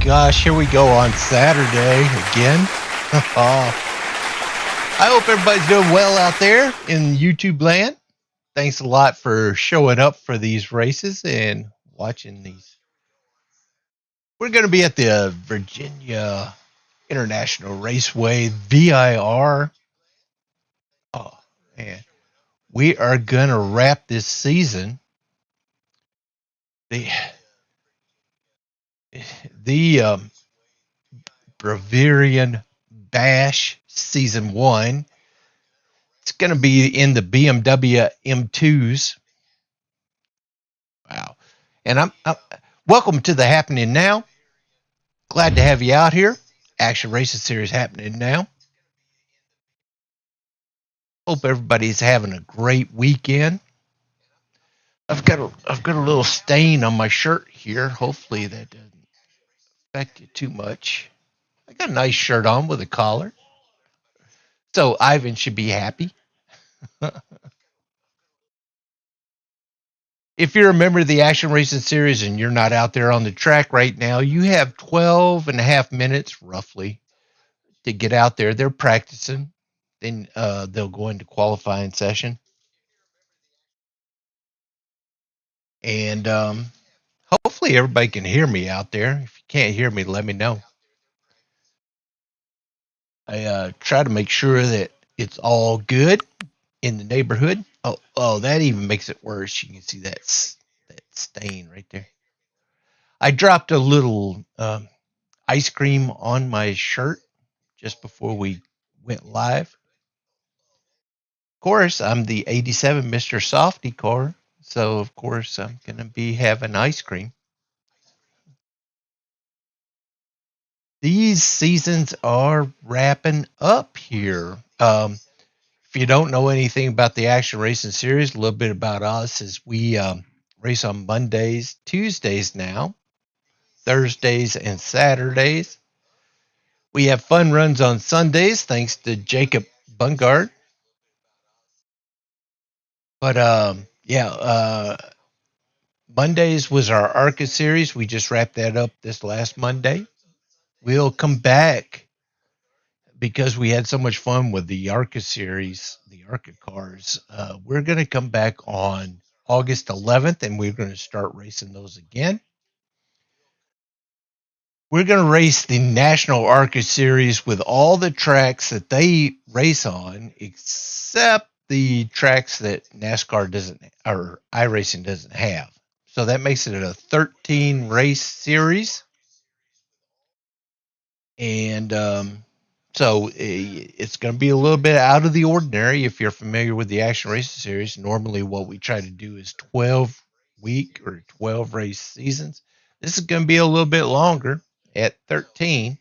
gosh, here we go on Saturday again. I hope everybody's doing well out there in YouTube land. Thanks a lot for showing up for these races and watching these. We're going to be at the Virginia International Raceway, VIR. Oh, man. We are going to wrap this season. The Bravarian Bash Season 1. It's going to be in the BMW M2s. Wow. And I'm welcome to the Happening Now. Glad to have you out here. Action Racing Series happening now. Hope everybody's having a great weekend. I've got a little stain on my shirt here. Hopefully that doesn't affect you too much. I got a nice shirt on with a collar. So Ivan should be happy. If you're a member of the Action Racing Series and you're not out there on the track right now, you have 12 and a half minutes roughly to get out there. They're practicing. Then they'll go into qualifying session. And hopefully everybody can hear me out there. If you can't hear me, let me know. I try to make sure that it's all good in the neighborhood. Oh, that even makes it worse. You can see that stain right there. I dropped a little ice cream on my shirt just before we went live. Of course, I'm the 87 Mr. Softy car, so of course I'm going to be having ice cream. These seasons are wrapping up here. If you don't know anything about the Action Racing Series, a little bit about us is we race on Mondays, Tuesdays now, Thursdays, and Saturdays. We have fun runs on Sundays, thanks to Jacob Bungard. But Mondays was our ARCA series. We just wrapped that up this last Monday. We'll come back because we had so much fun with the ARCA series, the ARCA cars. We're going to come back on August 11th, and we're going to start racing those again. We're going to race the National ARCA series with all the tracks that they race on, except the tracks that NASCAR doesn't, or iRacing doesn't have. So that makes it a 13 race series. And so it's going to be a little bit out of the ordinary if you're familiar with the Action Racing Series. Normally what we try to do is 12 week or 12 race seasons. This is going to be a little bit longer at 13,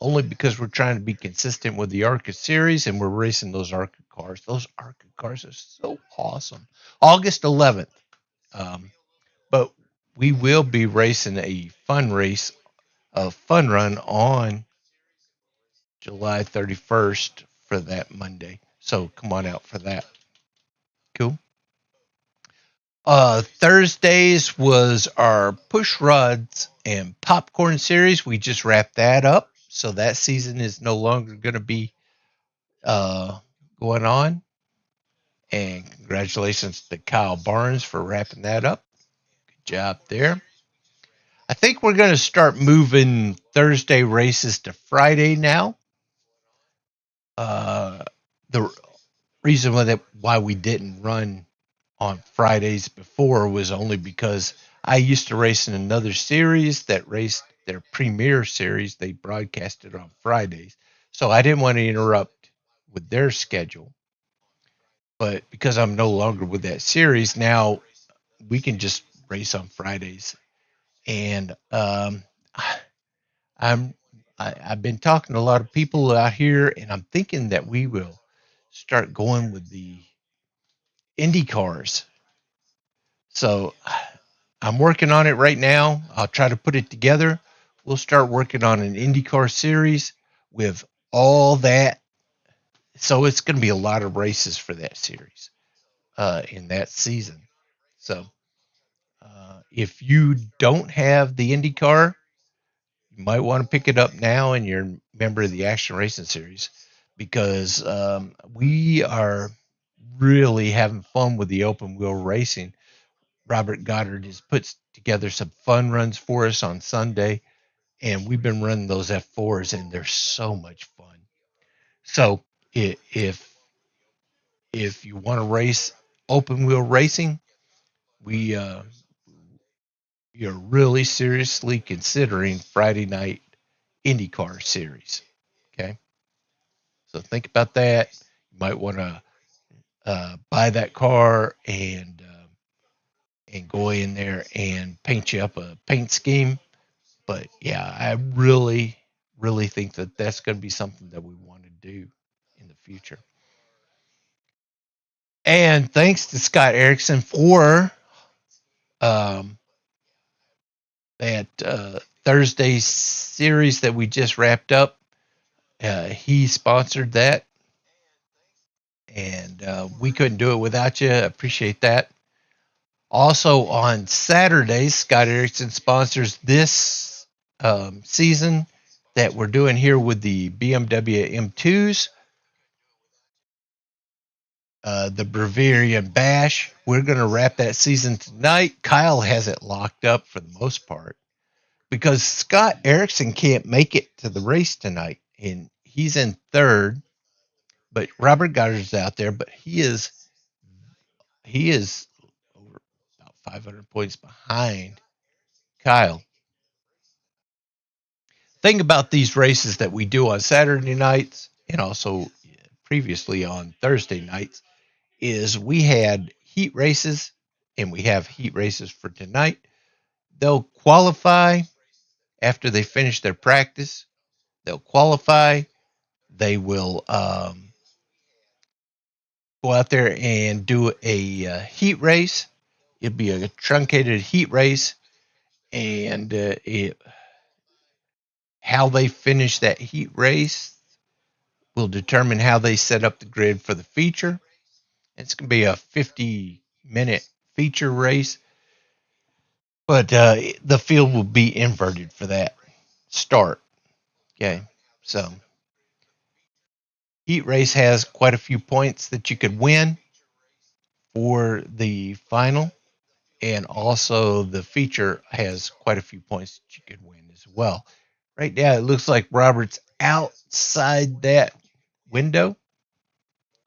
only because we're trying to be consistent with the ARCA series and we're racing those ARCA cars. Those ARCA cars are so awesome. August 11th. But we will be racing a fun run on July 31st for that Monday. So come on out for that. Cool. Thursdays was our push rods and popcorn series. We just wrapped that up. So that season is no longer going to be going on. And congratulations to Kyle Barnes for wrapping that up. Good job there. I think we're going to start moving Thursday races to Friday now. The reason why we didn't run on Fridays before was only because I used to race in another series that raced their premier series. They broadcasted on Fridays. So I didn't want to interrupt with their schedule. But because I'm no longer with that series, now we can just race on Fridays. And I've been talking to a lot of people out here, and I'm thinking that we will start going with the Indy cars. So I'm working on it right now. I'll try to put it together. We'll start working on an IndyCar series with all that. So it's going to be a lot of races for that series in that season. So if you don't have the IndyCar, you might want to pick it up now and you're a member of the Action Racing Series, because we are really having fun with the open wheel racing. Robert Goddard has put together some fun runs for us on Sunday, and we've been running those F4s, and they're so much fun. So if you want to race open wheel racing, we you're really seriously considering Friday night IndyCar series. Okay, so think about that. You might want to buy that car and go in there and paint you up a paint scheme. But yeah, I really think that that's going to be something that we want to do in the future. And thanks to Scott Erickson for um, that Thursday series that we just wrapped up. He sponsored that, and we couldn't do it without you. I appreciate that. Also on Saturdays, Scott Erickson sponsors this season that we're doing here with the BMW M2s, the Bravarian Bash. We're going to wrap that season tonight. Kyle has it locked up for the most part because Scott Erickson can't make it to the race tonight, and he's in third. But Robert Goddard's out there, but he is over about 500 points behind Kyle. Thing about these races that we do on Saturday nights and also previously on Thursday nights is we had heat races and we have heat races for tonight. They'll qualify after they finish their practice. They'll qualify. They will go out there and do a heat race. It'll be a truncated heat race, and how they finish that heat race will determine how they set up the grid for the feature. It's going to be a 50-minute feature race, but the field will be inverted for that start. Okay, so heat race has quite a few points that you could win for the final, and also the feature has quite a few points that you could win as well. Right now, it looks like Robert's outside that window.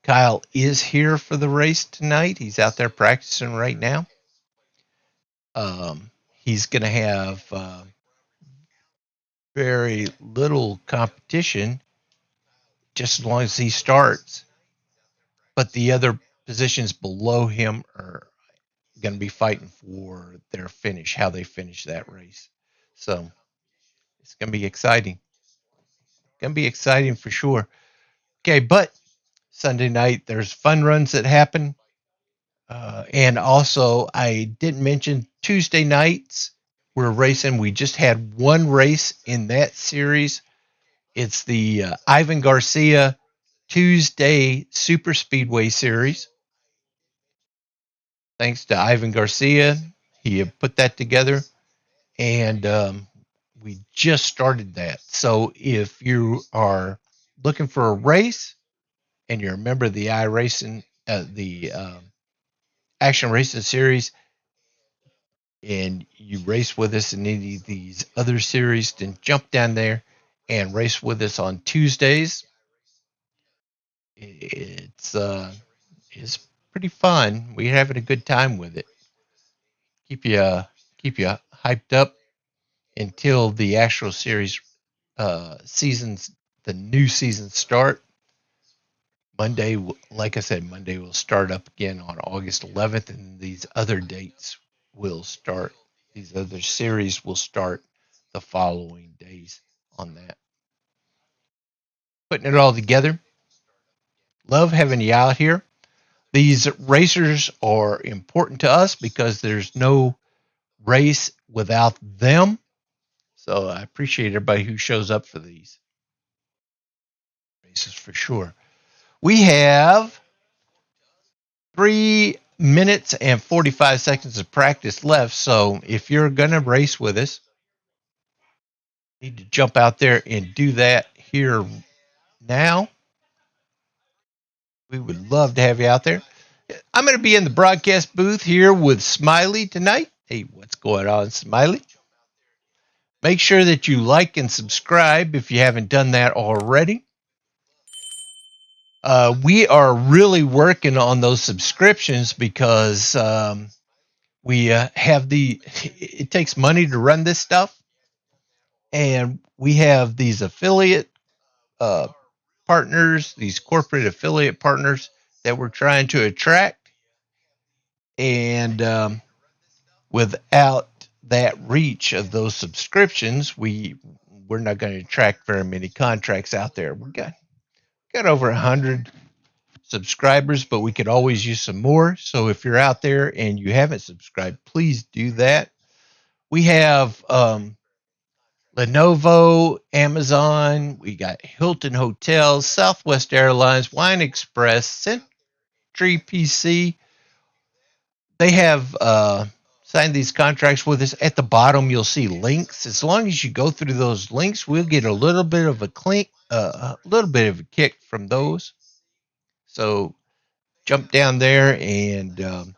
Kyle is here for the race tonight. He's out there practicing right now. He's going to have very little competition just as long as he starts. But the other positions below him are going to be fighting for their finish, how they finish that race. So it's going to be exciting. Going to be exciting for sure. Okay, but Sunday night there's fun runs that happen. And also, I didn't mention Tuesday nights we're racing. We just had one race in that series. It's the Ivan Garcia Tuesday Super Speedway Series. Thanks to Ivan Garcia, he had put that together, and we just started that. So if you are looking for a race and you're a member of the the Action Racing Series, and you race with us in any of these other series, then jump down there and race with us on Tuesdays. It's pretty fun. We're having a good time with it. Keep you hyped up until the actual series seasons, the new season start. Monday, like I said, Monday will start up again on August 11th, and these other dates will start. These other series will start the following days on that. Putting it all together. Love having you out here. These racers are important to us because there's no race without them. So I appreciate everybody who shows up for these races for sure. We have 3 minutes and 45 seconds of practice left. So if you're going to race with us, Need to jump out there and do that here now. We would love to have you out there. I'm going to be in the broadcast booth here with Smiley tonight. Hey, what's going on, Smiley? Make sure that you like and subscribe if you haven't done that already. We are really working on those subscriptions because we have it takes money to run this stuff. And we have these affiliate uh, partners, these corporate affiliate partners that we're trying to attract. And without that reach of those subscriptions, we're not going to attract very many contracts out there. We got over 100 subscribers, but we could always use some more. So if you're out there and you haven't subscribed, please do that. We have Lenovo, Amazon, we got Hilton Hotels, Southwest Airlines, Wine Express, Century PC. They have signed these contracts with us. At the bottom, you'll see links. As long as you go through those links, we'll get a little bit of a little bit of a kick from those. So jump down there and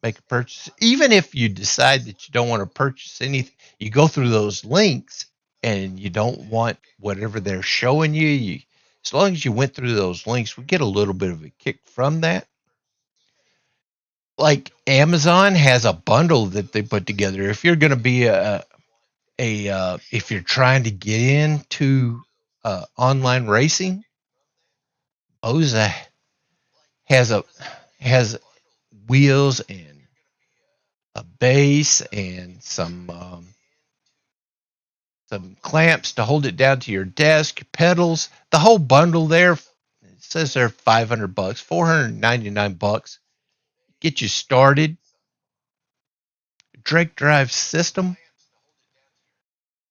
make a purchase. Even if you decide that you don't want to purchase anything, you go through those links and you don't want whatever they're showing you, as long as you went through those links, we get a little bit of a kick from that. Like Amazon has a bundle that they put together. If you're going to be if you're trying to get into online racing, Oza has has wheels and a base and some clamps to hold it down to your desk, pedals, the whole bundle there. It says they're $500, $499. Get you started. Drake drive system.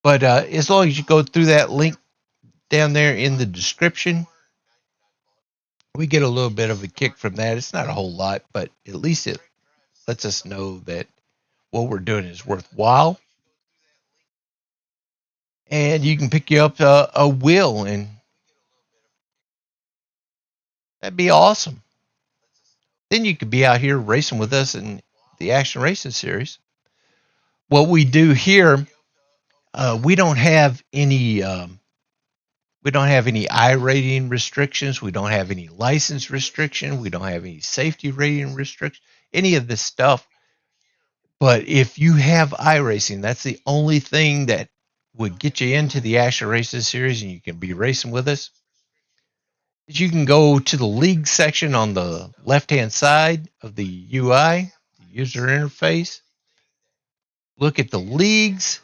But as long as you go through that link down there in the description, we get a little bit of a kick from that. It's not a whole lot, but at least it lets us know that what we're doing is worthwhile. And you can pick you up a wheel, and that'd be awesome. Then you could be out here racing with us in the Action Racing Series. What we do here, we don't have any I rating restrictions. We don't have any license restriction. We don't have any safety rating restrictions. Any of this stuff. But if you have iRacing, that's the only thing that would get you into the Action Racing Series, and you can be racing with us. You can go to the league section on the left-hand side of the UI, the user interface. Look at the leagues.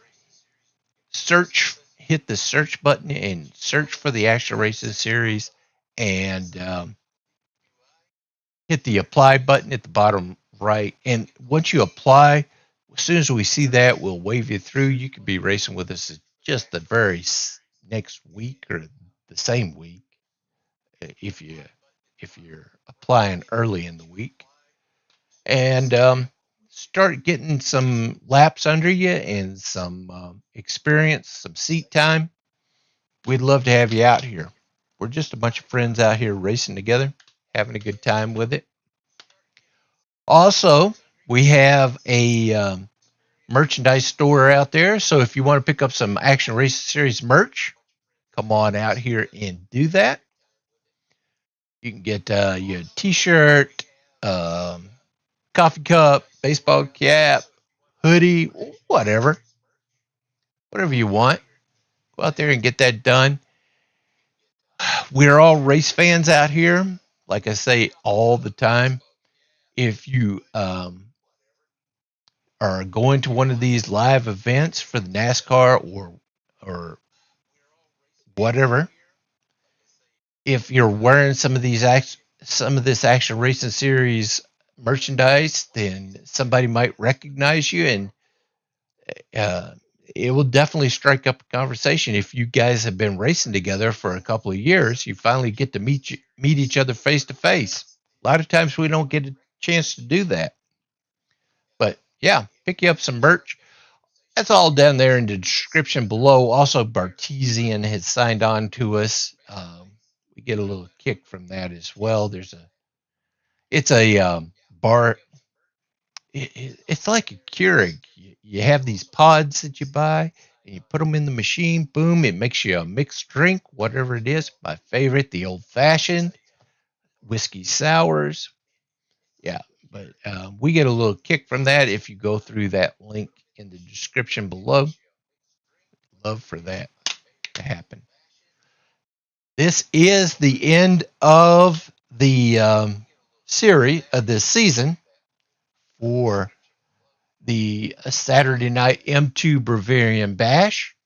Hit the search button and search for the Action Racing Series, and hit the apply button at the bottom right. And once you apply, as soon as we see that, we'll wave you through. You could be racing with us just the very next week or the same week if you're applying early in the week, and start getting some laps under you and some experience, some seat time. We'd love to have you out here. We're just a bunch of friends out here racing together, having a good time with it. Also, we have a merchandise store out there. So if you want to pick up some Action Racing Series merch, come on out here and do that. You can get your t-shirt, coffee cup, baseball cap, hoodie, whatever you want. Go out there and get that done. We're all race fans out here, like I say all the time. If you are going to one of these live events for the NASCAR or whatever, if you're wearing some of this Action Racing Series merchandise, then somebody might recognize you, and it will definitely strike up a conversation. If you guys have been racing together for a couple of years, you finally get to meet each other face to face. A lot of times we don't get a chance to do that. But yeah, pick you up some merch. That's all down there in the description below. Also, Bartesian has signed on to us. We get a little kick from that as well. It's a bar. It's like a Keurig. You have these pods that you buy, and you put them in the machine. Boom! It makes you a mixed drink, whatever it is. My favorite, the old fashioned whiskey sours. Yeah, but we get a little kick from that if you go through that link in the description below. Love for that to happen. This is the end of the series of this season for the Saturday night M2 Bravarian Bash.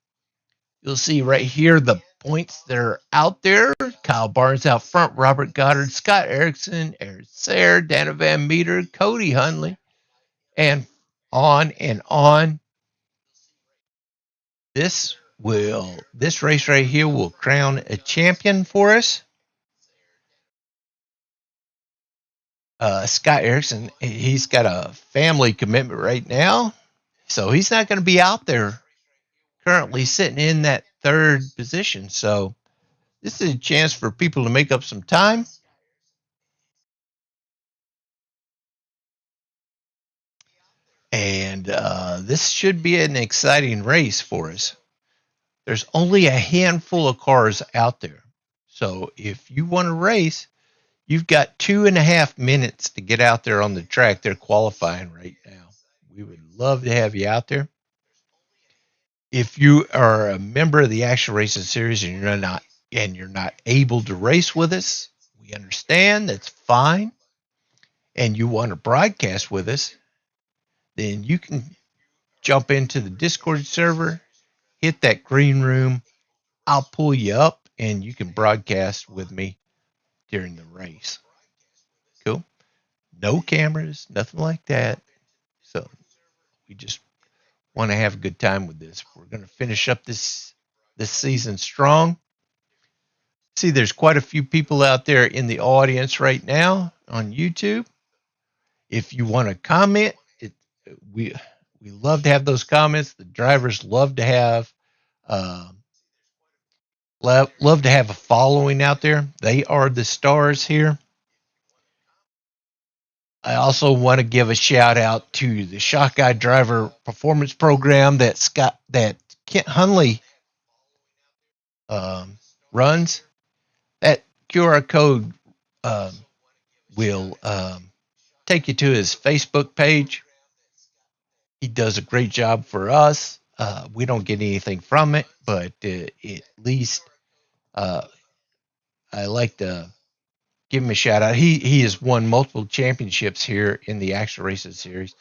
You'll see right here the points that are out there. Kyle Barnes out front, Robert Goddard, Scott Erickson, Eric Sayre, Dana Van Meter, Cody Hunley, and on and on. This race right here will crown a champion for us. Scott Erickson, he's got a family commitment right now, so he's not going to be out there currently sitting in that third position. So this is a chance for people to make up some time. And this should be an exciting race for us. There's only a handful of cars out there. So if you want to race, you've got 2.5 minutes to get out there on the track. They're qualifying right now. We would love to have you out there. If you are a member of the Action Racing Series and you're not able to race with us, we understand. That's fine. And you want to broadcast with us, then you can jump into the Discord server, hit that green room. I'll pull you up and you can broadcast with me during the race. Cool. No cameras, nothing like that. So we just want to have a good time with this. We're going to finish up this season strong. See, there's quite a few people out there in the audience right now on YouTube. If you want to comment, we love to have those comments. The drivers love to have love to have a following out there. They are the stars here. I also want to give a shout out to the Shock Guy Driver Performance Program that Kent Hunley runs. That QR code will take you to his Facebook page. He does a great job for us. We don't get anything from it, but at least I like to give him a shout out. He has won multiple championships here in the Action Racing Series,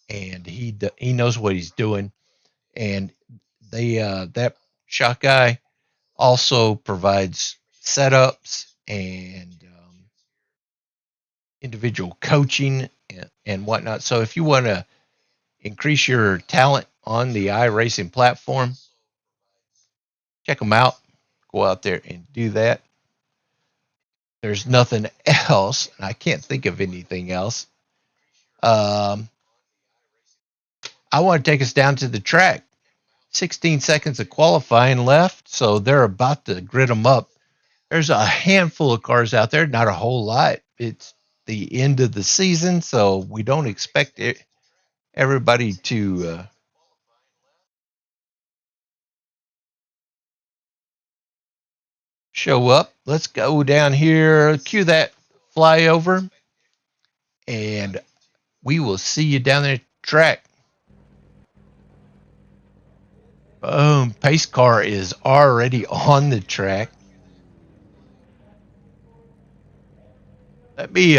and he knows what he's doing. And that Shock Guy also provides setups and individual coaching and whatnot. So if you want to increase your talent on the iRacing platform, check them out. Go out there and do that. There's nothing else. I can't think of anything else. I want to take us down to the track. 16 seconds of qualifying left, so they're about to grid them up. There's a handful of cars out there, not a whole lot. It's the end of the season, so we don't expect everybody to show up. Let's go down here, cue that flyover, and we will see you down there at the track. Boom, pace car is already on the track. Let me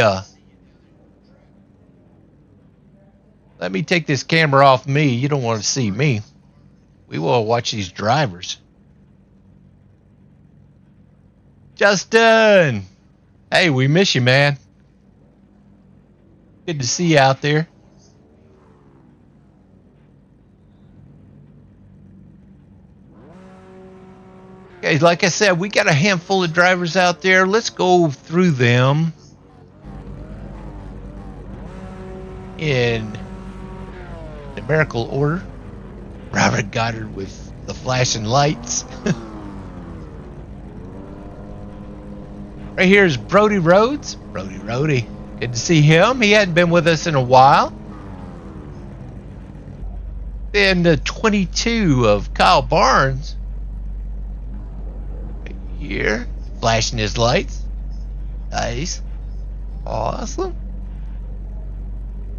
take this camera off me. You don't want to see me. We will watch these drivers. Justin! Hey, we miss you, man. Good to see you out there. Okay, like I said, we got a handful of drivers out there. Let's go through them in numerical order. Robert Goddard with the flashing lights. Right here is Brody Rhodes. Brody. Good to see him. He hadn't been with us in a while. Then the 22 of Kyle Barnes. Right here. Flashing his lights. Nice. Awesome.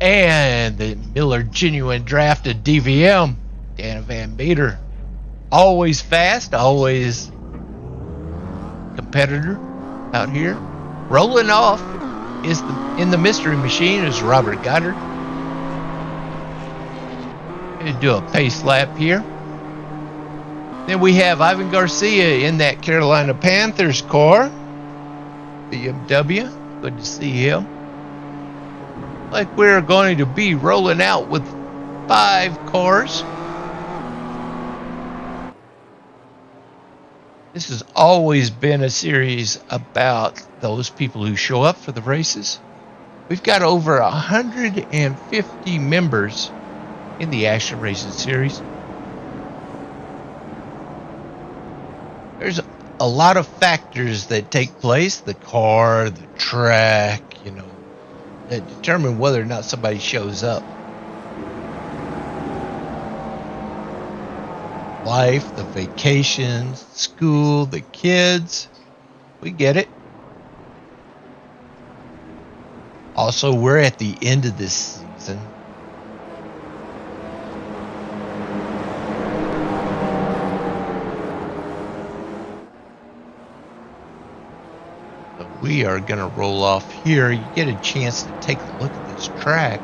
And the Miller Genuine Drafted DVM. Dana Van Meter. Always fast. Always competitor out here. Rolling off is in the mystery machine is Robert Goddard. Gonna do a pace lap here. Then we have Ivan Garcia in that Carolina Panthers car. BMW. Good to see him. Like we're going to be rolling out with 5 cars. This has always been a series about those people who show up for the races. We've got over 150 members in the Action Racing series. There's a lot of factors that take place, the car, the track, that determine whether or not somebody shows up. Life, the vacations, school, the kids. We get it. Also, we're at the end of this season. So we are going to roll off here. You get a chance to take a look at this track.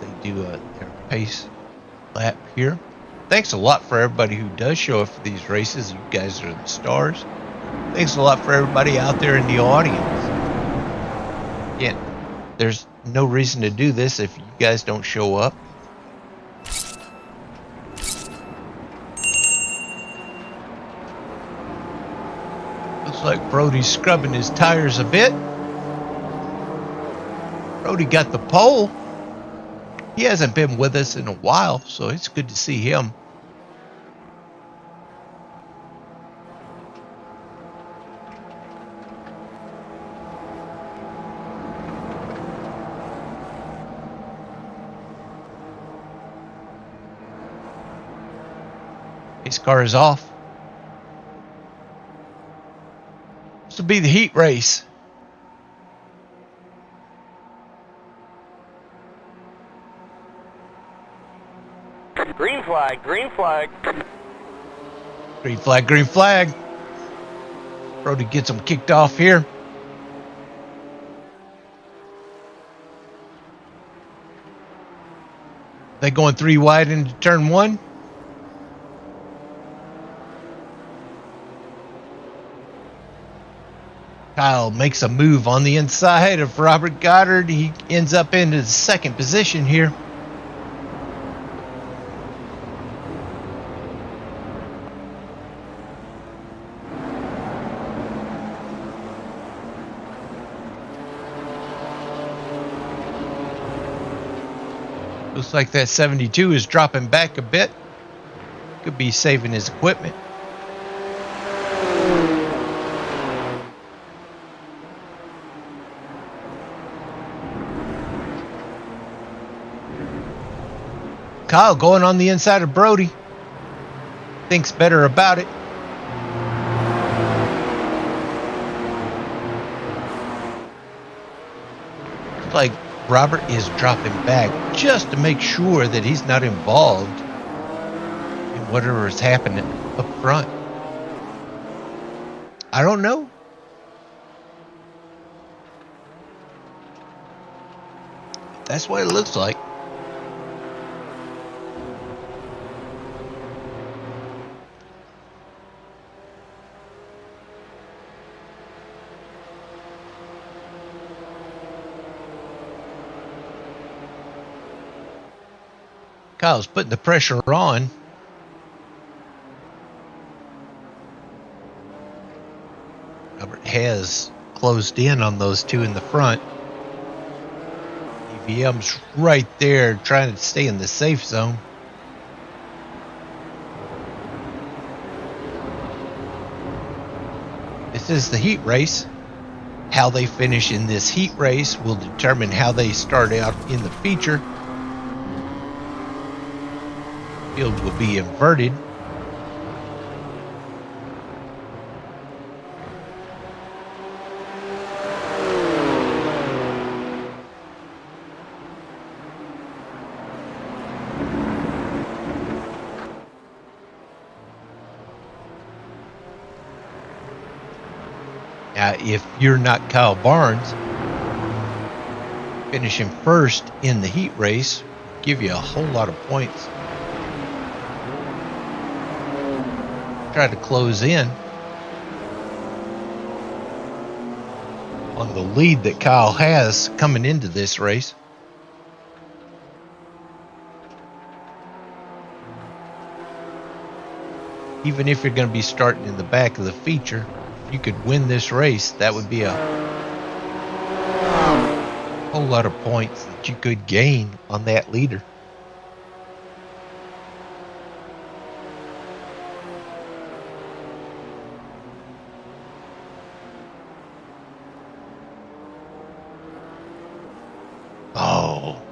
They do their pace lap here. Thanks a lot for everybody who does show up for these races. You guys are the stars. Thanks a lot for everybody out there in the audience. Again, there's no reason to do this if you guys don't show up. Looks like Brody's scrubbing his tires a bit. Brody got the pole. He hasn't been with us in a while, so it's good to see him. His car is off. This will be the heat race. Green flag, green flag. Green flag, green flag. Brody gets him kicked off here. They going 3 wide into turn 1. Kyle makes a move on the inside of Robert Goddard. He ends up into the 2nd position here. Looks like that 72 is dropping back a bit. Could be saving his equipment. Kyle going on the inside of Brody. Thinks better about it. Looks like Robert is dropping back just to make sure that he's not involved in whatever is happening up front. I don't know. That's what it looks like. Kyle's putting the pressure on. Robert has closed in on those 2 in the front. DVM's right there trying to stay in the safe zone. This is the heat race. How they finish in this heat race will determine how they start out in the feature. Field will be inverted. Now, if you're not Kyle Barnes, finishing first in the heat race will give you a whole lot of points. Try to close in on the lead that Kyle has coming into this race. Even if you're going to be starting in the back of the feature, if you could win this race, that would be a whole lot of points that you could gain on that leader. Oh,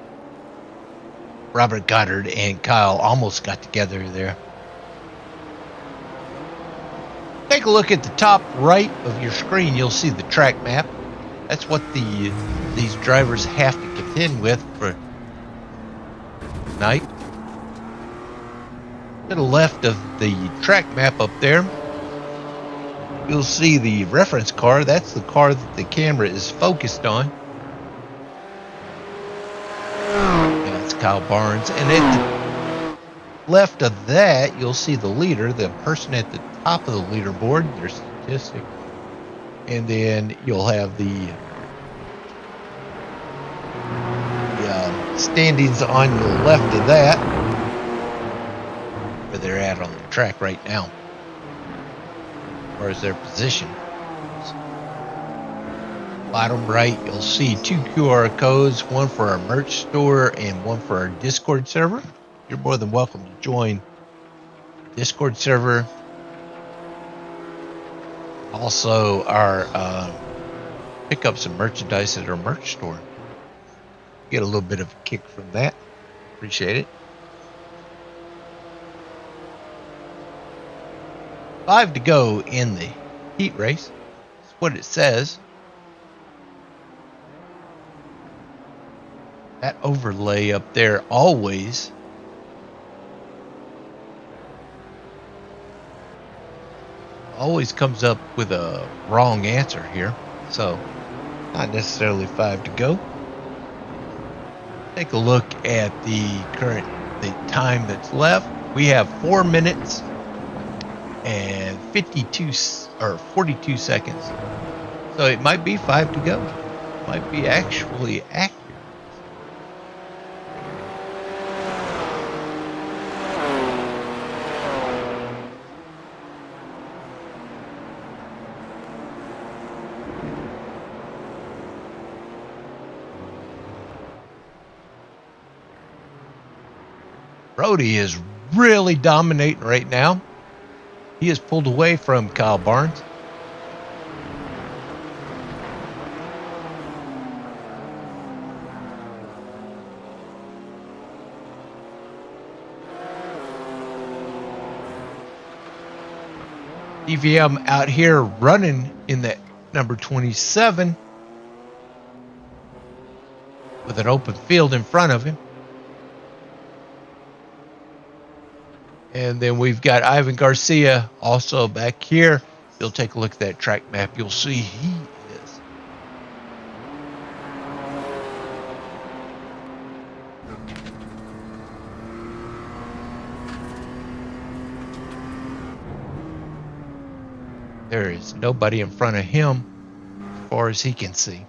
Robert Goddard and Kyle almost got together there. Take a look at the top right of your screen. You'll see the track map. That's what these drivers have to contend with for tonight. To the left of the track map up there, you'll see the reference car. That's the car that the camera is focused on. That's Kyle Barnes. And at the left of that, you'll see the leader, the person at the top of the leaderboard, their statistic. And then you'll have the standings on the left of that, where they're at on the track right now, as far as their position. Bottom right, you'll see 2 QR codes, one for our merch store and one for our Discord server. You're more than welcome to join the Discord server. Also, our pick up some merchandise at our merch store. Get a little bit of a kick from that. Appreciate it. 5 to go in the heat race. That's what it says. That overlay up there always comes up with a wrong answer here. So, not necessarily 5 to go. Take a look at the time that's left. We have 4 minutes and 42 seconds. So it might be 5 to go. It might be actually accurate. Brody is really dominating right now. He has pulled away from Kyle Barnes. DVM out here running in that number 27 with an open field in front of him. And then we've got Ivan Garcia also back here. If you'll take a look at that track map, you'll see he is there is nobody in front of him as far as he can see.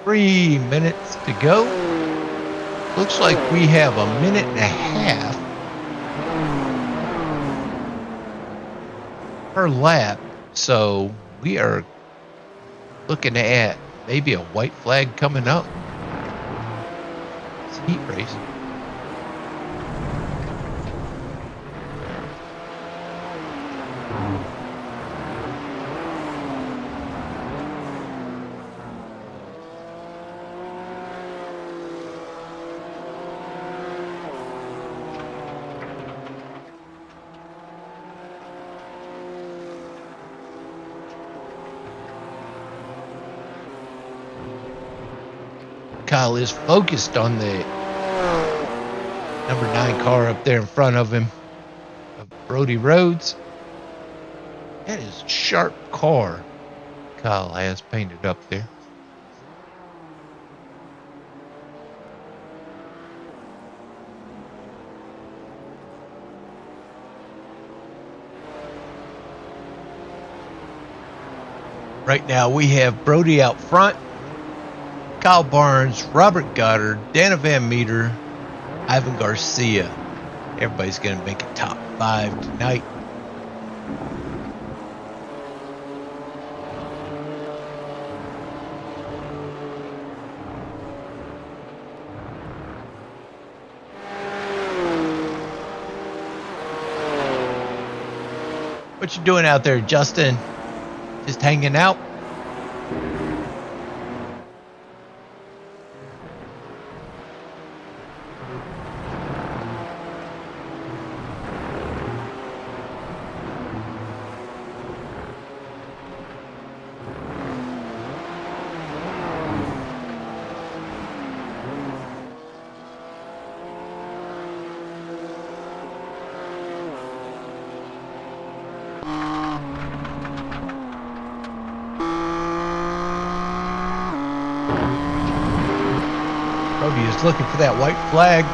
3 minutes to go. Looks like we have a minute and a half per lap. So we are looking at maybe a white flag coming up. It's a heat race. Kyle is focused on the number 9 car up there in front of him, of Brody Rhodes. That is a sharp car Kyle has painted up there. Right now we have Brody out front, Kyle Barnes, Robert Goddard, Dana Van Meter, Ivan Garcia. Everybody's going to make a top 5 tonight. What you doing out there, Justin? Just hanging out? Brody is looking for that white flag.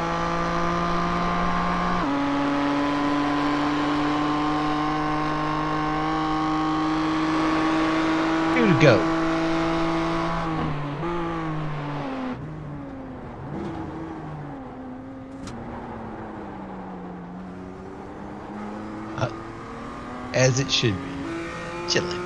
Two to go. As it should be. Chilling.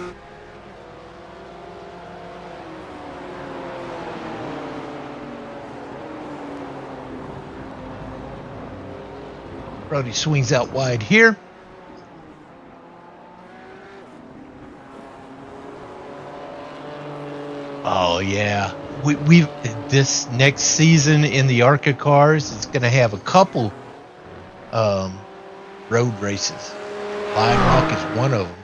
Brody swings out wide here. Oh yeah, we this next season in the ARCA cars, it's going to have a couple road races. Lion Rock is one of them.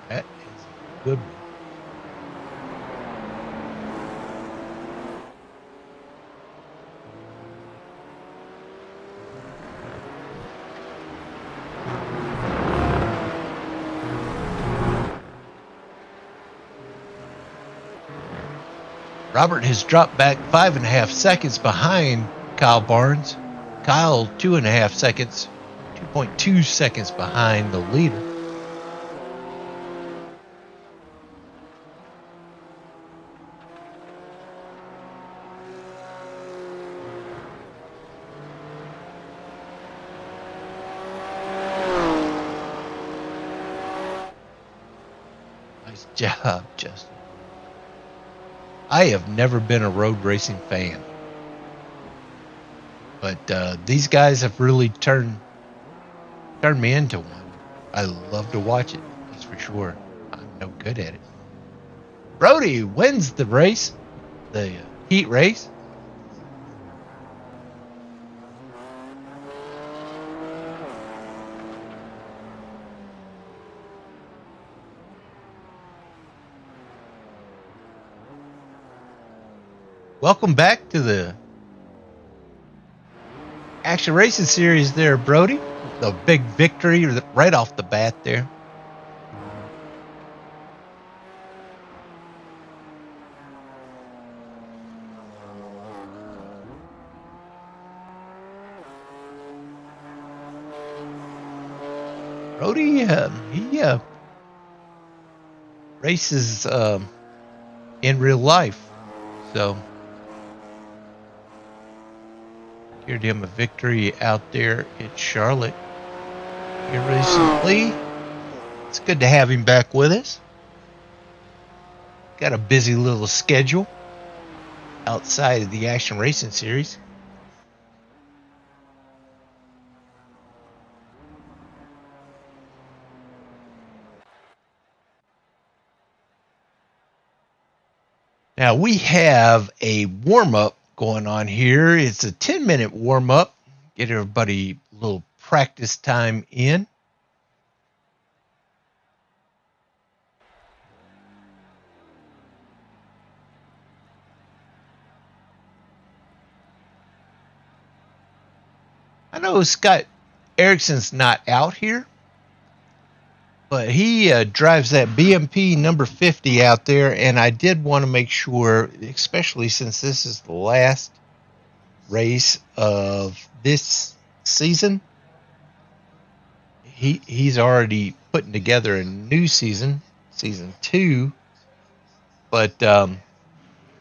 That is a good one. Robert has dropped back 5.5 seconds behind Kyle Barnes. Kyle 2.5 seconds, 2.2 seconds behind the leader. Nice job, Justin. I have never been a road racing fan, but these guys have really turned me into one. I love to watch it, that's for sure. I'm no good at it. Brody wins the race, the heat race. Welcome back to the Action Racing Series there, Brody. The big victory right off the bat there. Brody, he races in real life, so secured him a victory out there at Charlotte here recently. It's good to have him back with us. Got a busy little schedule outside of the Action Racing Series. Now we have a warm-up going on here. It's a 10-minute warm-up. Get everybody a little practice time in. I know Scott Erickson's not out here, but he drives that BMP number 50 out there, and I did want to make sure, especially since this is the last race of this season, he's already putting together a new season 2, but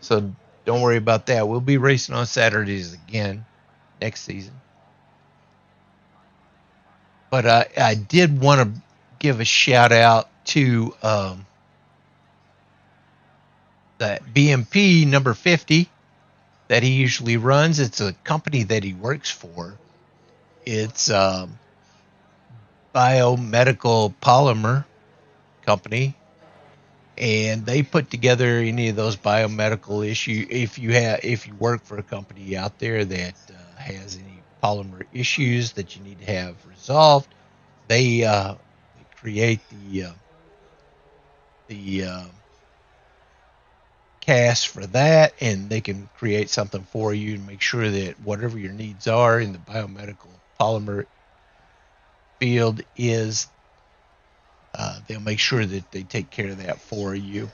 so don't worry about that. We'll be racing on Saturdays again next season. But I did want to give a shout out to that BMP number 50 that he usually runs. It's a company that he works for. It's biomedical polymer company, and they put together any of those biomedical issues. If you work for a company out there that has any polymer issues that you need to have resolved, they create the cast for that, and they can create something for you and make sure that whatever your needs are in the biomedical polymer field is they'll make sure that they take care of that for you.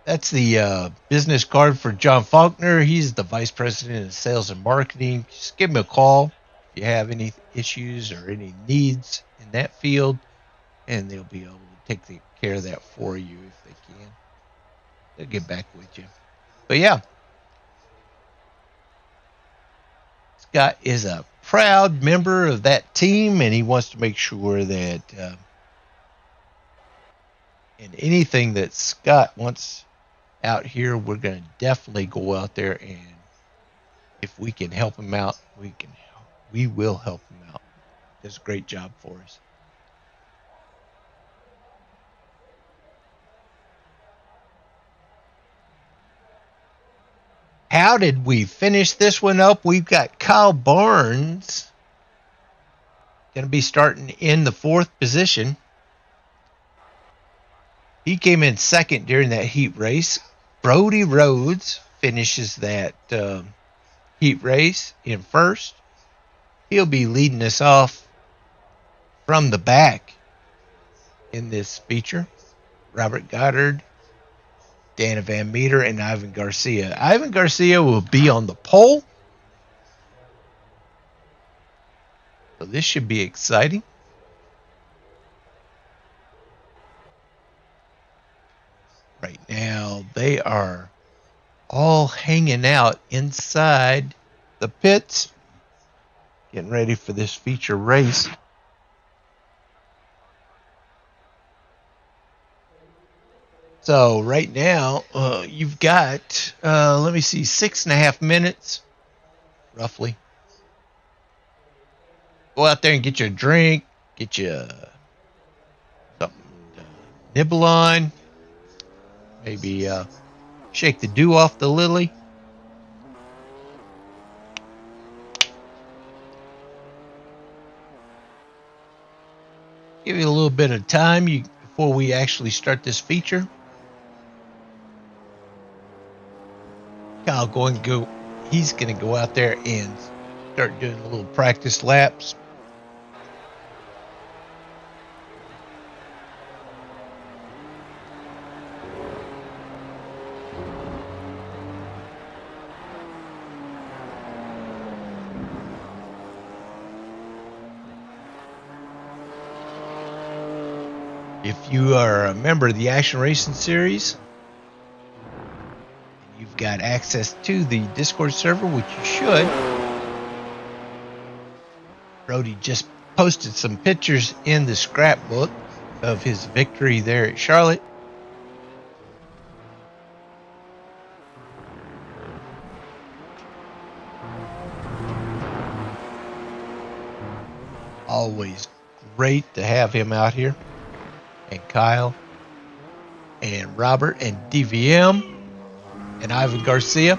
That's the business card for John Faulkner. He's the Vice President of Sales and Marketing. Just give him a call if you have any issues or any needs in that field, and they'll be able to take care of that for you if they can. They'll get back with you. But yeah, Scott is a proud member of that team, and he wants to make sure that in anything that Scott wants out here, we're going to definitely go out there, and if we can help him out, we will help him out. Does a great job for us. How did we finish this one up? We've got Kyle Barnes going to be starting in the 4th position. He came in second during that heat race. Brody Rhodes finishes that heat race in first. He'll be leading us off from the back in this feature. Robert Goddard, Dana Van Meter, and Ivan Garcia. Ivan Garcia will be on the pole. So this should be exciting. Right now, they are all hanging out inside the pits, getting ready for this feature race. So right now, you've got, let me see, 6.5 minutes, roughly. Go out there and get you a drink, get you something to nibble on. Maybe shake the dew off the lily. Give you a little bit of time before we actually start this feature. Kyle he's going to go out there and start doing a little practice laps. If you are a member of the Action Racing Series, you've got access to the Discord server, which you should. Brody just posted some pictures in the scrapbook of his victory there at Charlotte. Always great to have him out here. And Kyle and Robert and DVM and Ivan Garcia.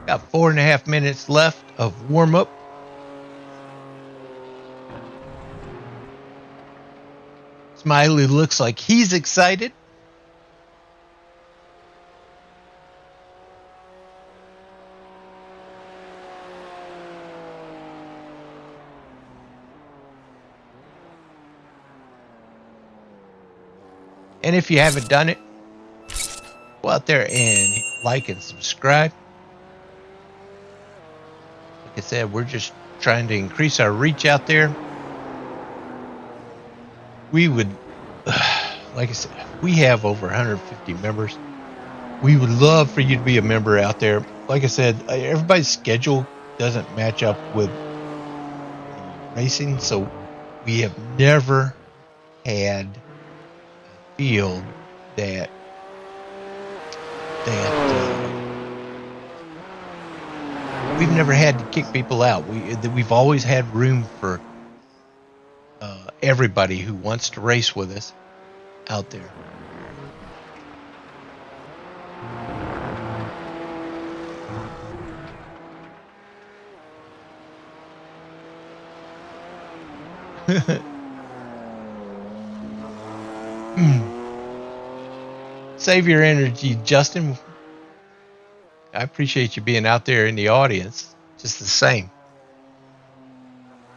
Got 4.5 minutes left of warm-up. Smiley looks like he's excited. And if you haven't done it, go out there and like and subscribe. Like I said, we're just trying to increase our reach out there. We would, like I said, we have over 150 members. We would love for you to be a member out there. Like I said, everybody's schedule doesn't match up with racing, so we have never had a field that we've never had to kick people out. We've always had room for everybody who wants to race with us out there. Save your energy, Justin. I appreciate you being out there in the audience. Just the same.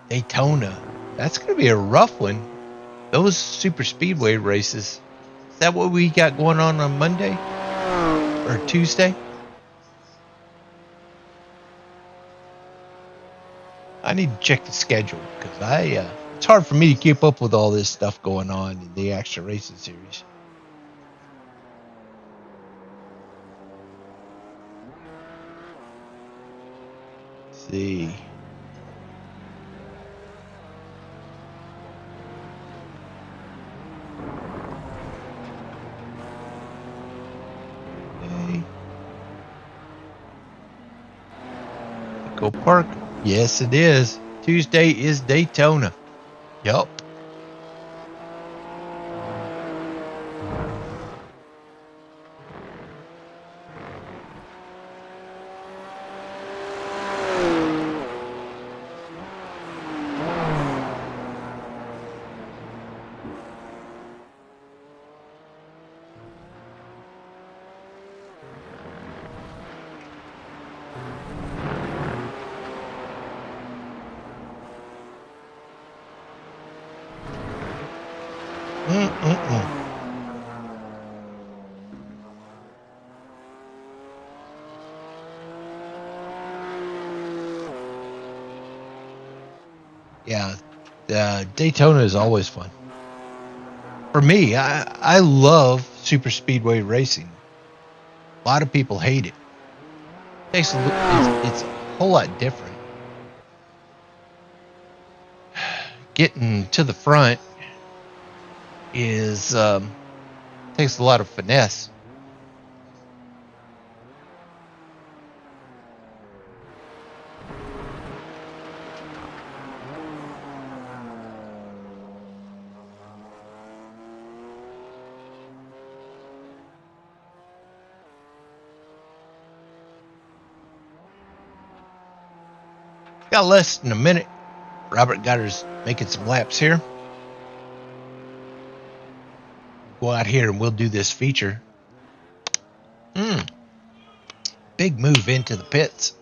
Daytona. That's going to be a rough one. Those super speedway races. Is that what we got going on Monday or Tuesday? I need to check the schedule because it's hard for me to keep up with all this stuff going on in the Action Racing Series. Let's see. Okay. Echo Park. Yes, it is. Tuesday is Daytona. Yup. Yeah, Daytona is always fun. For me, I love super speedway racing. A lot of people hate it. It's a whole lot different. Getting to the front is takes a lot of finesse. Got less than a minute. Robert Gotter's making some laps here. Go out here and we'll do this feature. Big move into the pits.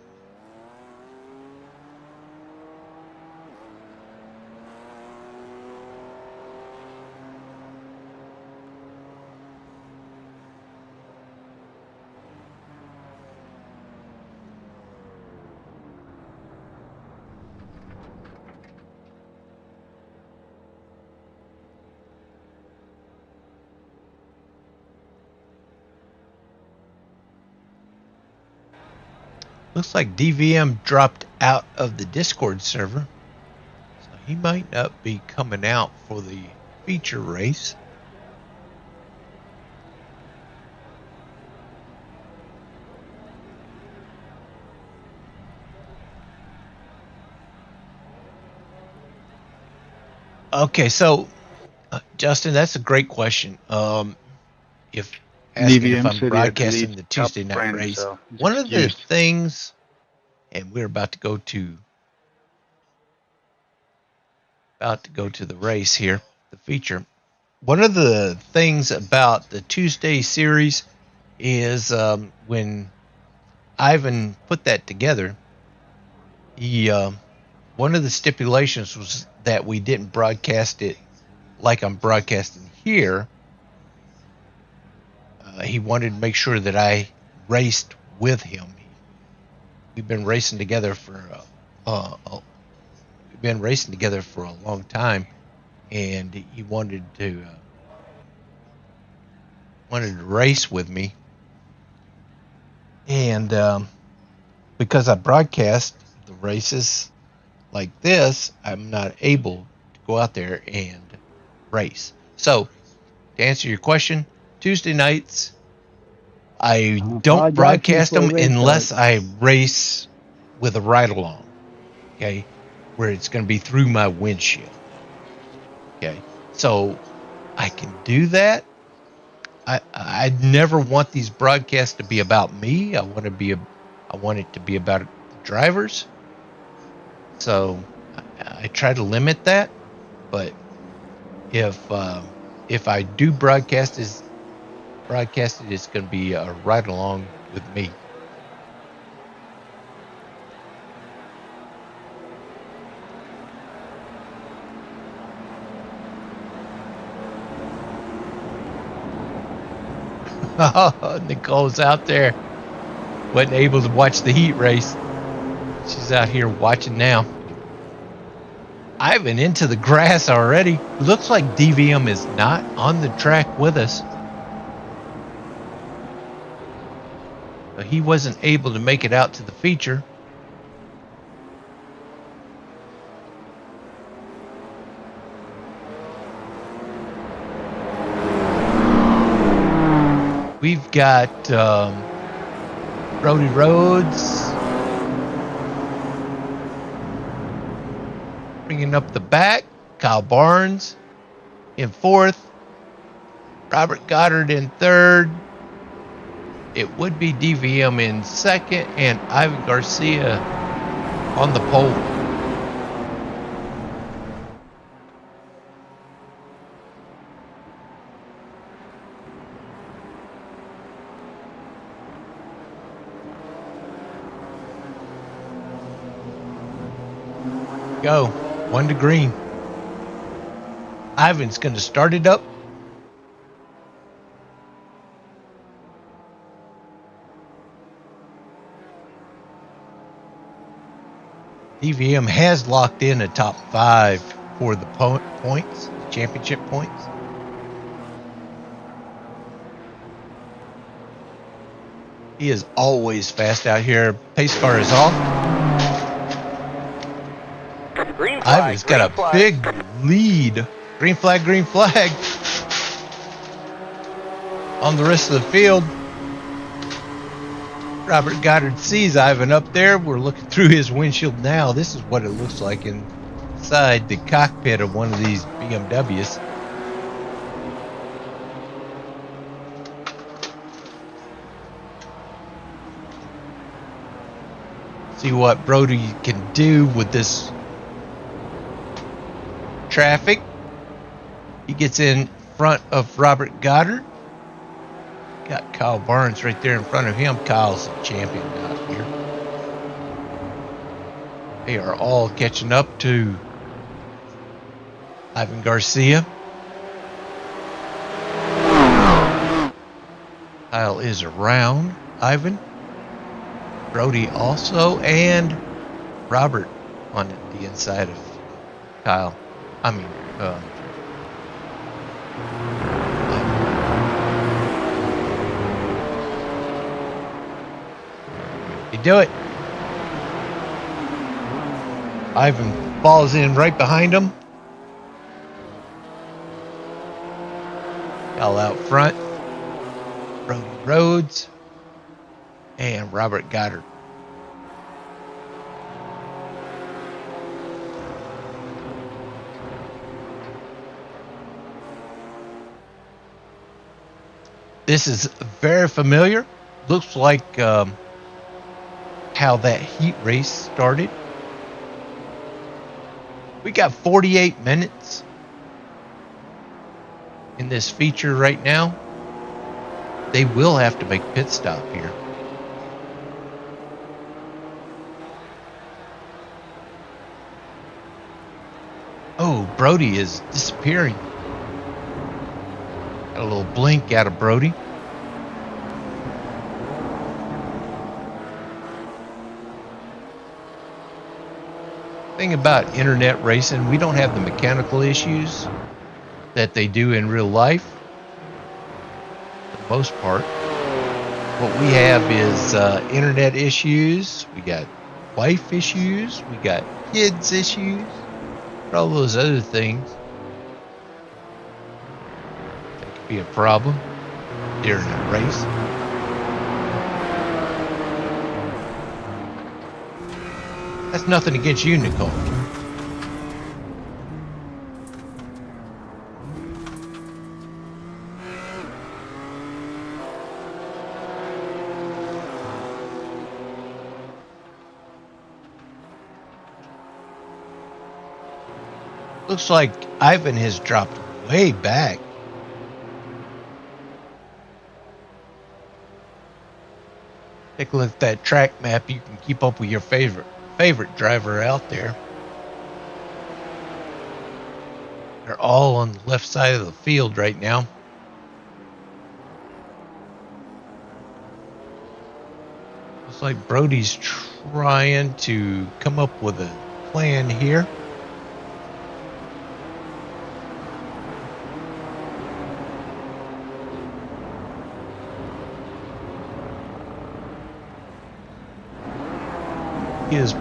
Looks like DVM dropped out of the Discord server, so he might not be coming out for the feature race. Okay, so Justin, that's a great question. If asking if I'm broadcasting the Tuesday night race, so one of the things, and we're about to go to the race here, the feature. One of the things about the Tuesday series is when Ivan put that together, he one of the stipulations was that we didn't broadcast it like I'm broadcasting here. He wanted to make sure that I raced with him. We've been racing together for a long time, and he wanted to race with me. And because I broadcast the races like this, I'm not able to go out there and race. So, to answer your question, Tuesday nights, I don't broadcast them unless I race with a ride-along, okay, where it's going to be through my windshield. Okay, so I can do that. I never want these broadcasts to be about me. I want it to be about the drivers. So I try to limit that. But if I do broadcast it, it's going to be a ride along with me. Nicole's out there. Wasn't able to watch the heat race. She's out here watching now. Ivan into the grass already. Looks like DVM is not on the track with us. But he wasn't able to make it out to the feature. We've got Brody Rhodes bringing up the back. Kyle Barnes in fourth. Robert Goddard in third. It would be DVM in second, and Ivan Garcia on the pole. Go. 1 to green. Ivan's going to start it up. DVM has locked in a top 5 for the points, championship points. He is always fast out here. Pace car is off. Green flag, Ivan's got a big lead. Green flag on the rest of the field. Robert Goddard sees Ivan up there. We're looking through his windshield now. This is what it looks like inside the cockpit of one of these BMWs. See what Brody can do with this traffic. He gets in front of Robert Goddard. Got Kyle Barnes right there in front of him. Kyle's a champion out here. They are all catching up to Ivan Garcia. Kyle is around Ivan. Brody also, and Robert on the inside of Kyle. You do it. Ivan falls in right behind him. All out front. Brody Rhodes and Robert Goddard. This is very familiar. Looks like how that heat race started. We got 48 minutes in this feature right now. They will have to make a pit stop here. Oh, Brody is disappearing. Got a little blink out of Brody. Thing about internet racing, we don't have the mechanical issues that they do in real life. For the most part, what we have is internet issues. We got wife issues. We got kids issues. All those other things that could be a problem during a race. That's nothing against you, Nicole. Looks like Ivan has dropped way back. Take a look at that track map. You can keep up with your favorite driver out there. They're all on the left side of the field right now. Looks like Brody's trying to come up with a plan here. He is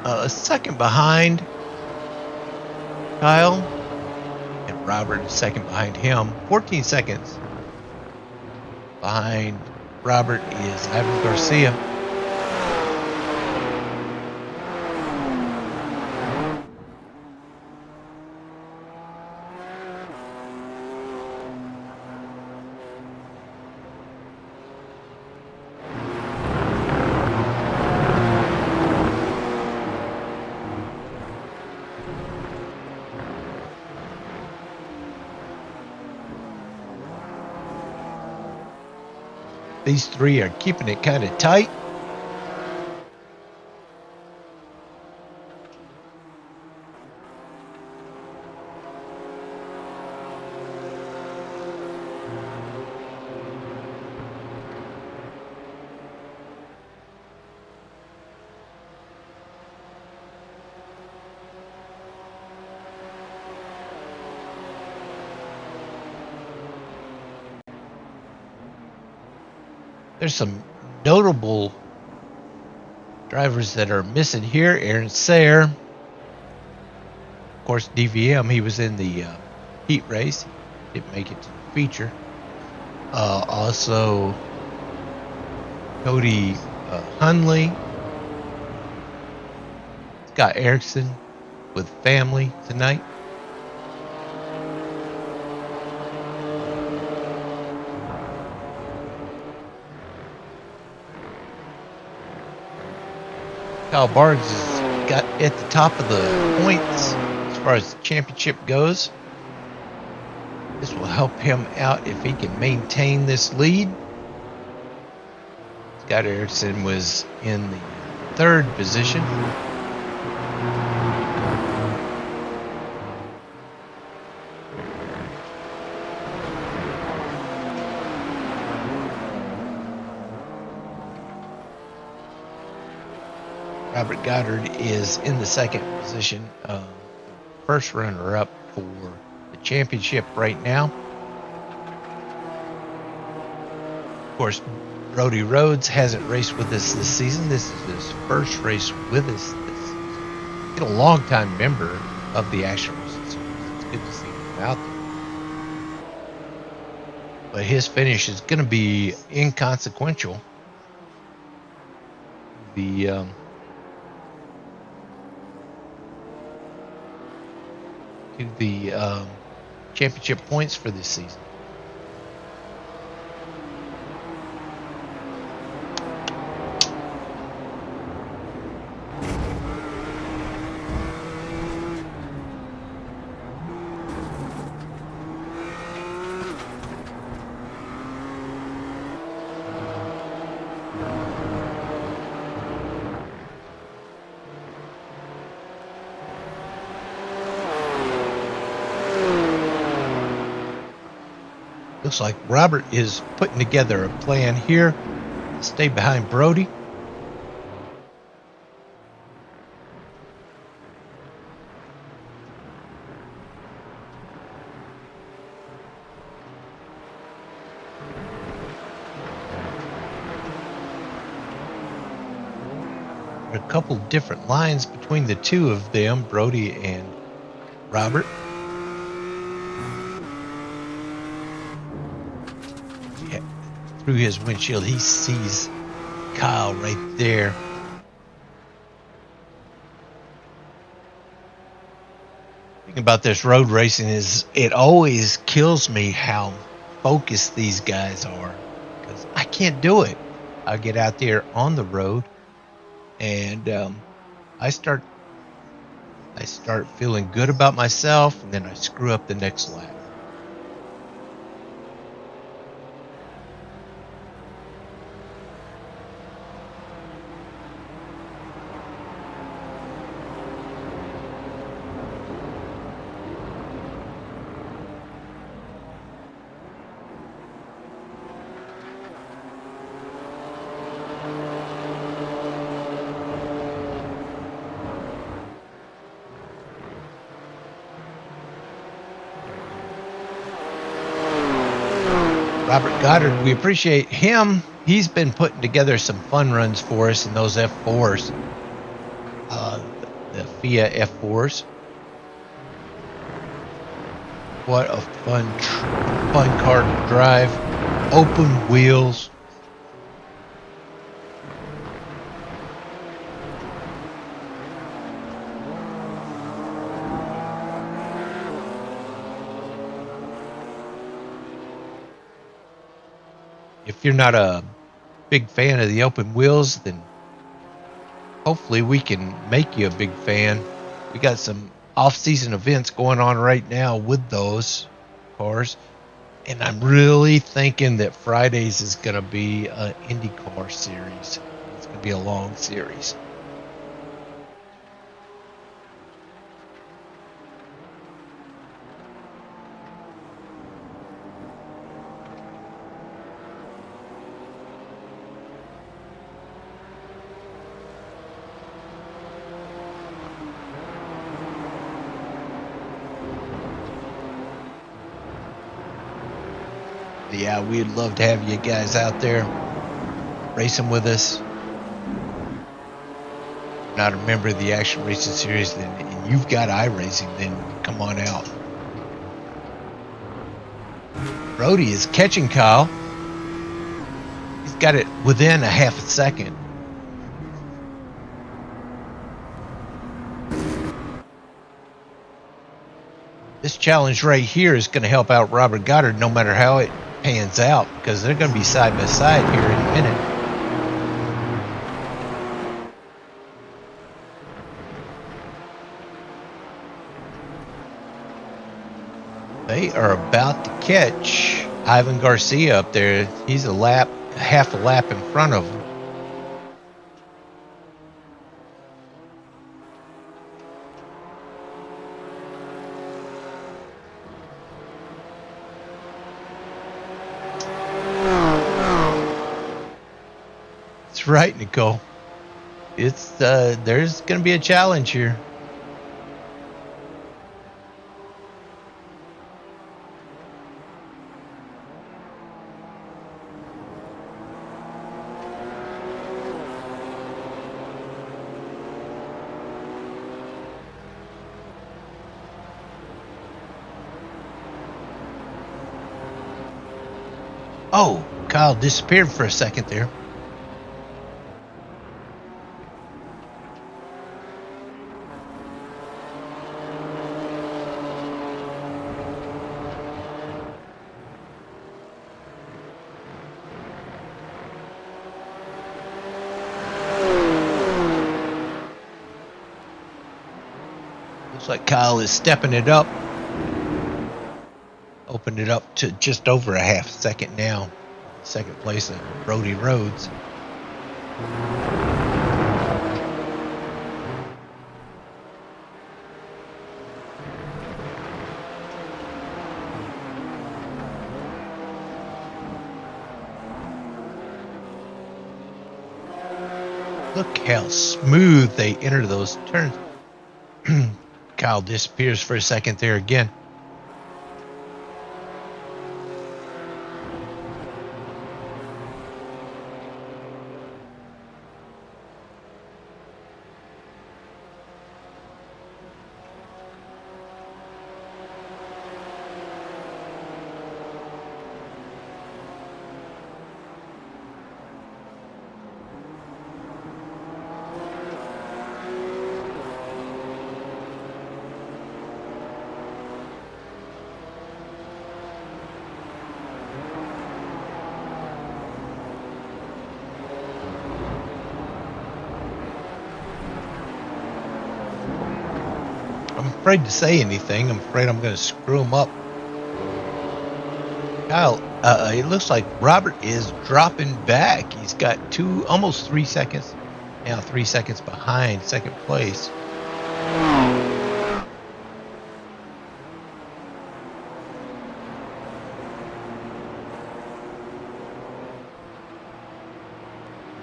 a second behind Kyle, and Robert is second behind him. 14 seconds behind Robert is Ivan Garcia. These three are keeping it kind of tight. There's some notable drivers that are missing here. Aaron Sayre, of course, DVM. He was in the heat race. Didn't make it to the feature. Also, Cody Hunley, Scott Erickson with family tonight. Kyle Barnes has got at the top of the points as far as the championship goes. This will help him out if he can maintain this lead. Scott Erickson was in the third position. Robert Goddard is in the second position, first runner-up for the championship right now. Of course, Brody Rhodes hasn't raced with us this season. This is his first race with us this season. been a long-time member of the Action Racing Series. It's good to see him out there. But his finish is going to be inconsequential to the championship points for this season. Looks like Robert is putting together a plan here to stay behind Brody. There are a couple different lines between the two of them, Brody and Robert. Through his windshield, he sees Kyle right there. The thing about this road racing is it always kills me how focused these guys are, because I can't do it. I get out there on the road and I start feeling good about myself, and then I screw up the next lap. Robert Goddard, we appreciate him. He's been putting together some fun runs for us in those F4s, the FIA F4s. What a fun car to drive. Open wheels. If you're not a big fan of the open wheels, then hopefully we can make you a big fan. We got some off-season events going on right now with those cars, and I'm really thinking that Fridays is going to be an IndyCar series. It's going to be a long series. Yeah, we'd love to have you guys out there racing with us. If you're not a member of the Action Racing Series, and you've got iRacing, then come on out. Brody is catching Kyle. He's got it within a half a second. This challenge right here is going to help out Robert Goddard no matter how it pans out, because they're going to be side by side here in a minute. They are about to catch Ivan Garcia up there. He's half a lap in front of him. Right, Nicole. It's there's going to be a challenge here. Oh, Kyle disappeared for a second there. Looks like Kyle is stepping it up. Opened it up to just over a half second now. Second place at Brody Rhodes. Look how smooth they enter those turns. Kyle disappears for a second there again. I'm afraid to say anything. I'm afraid I'm going to screw him up. Kyle, it looks like Robert is dropping back. He's got almost 3 seconds. Now 3 seconds behind second place.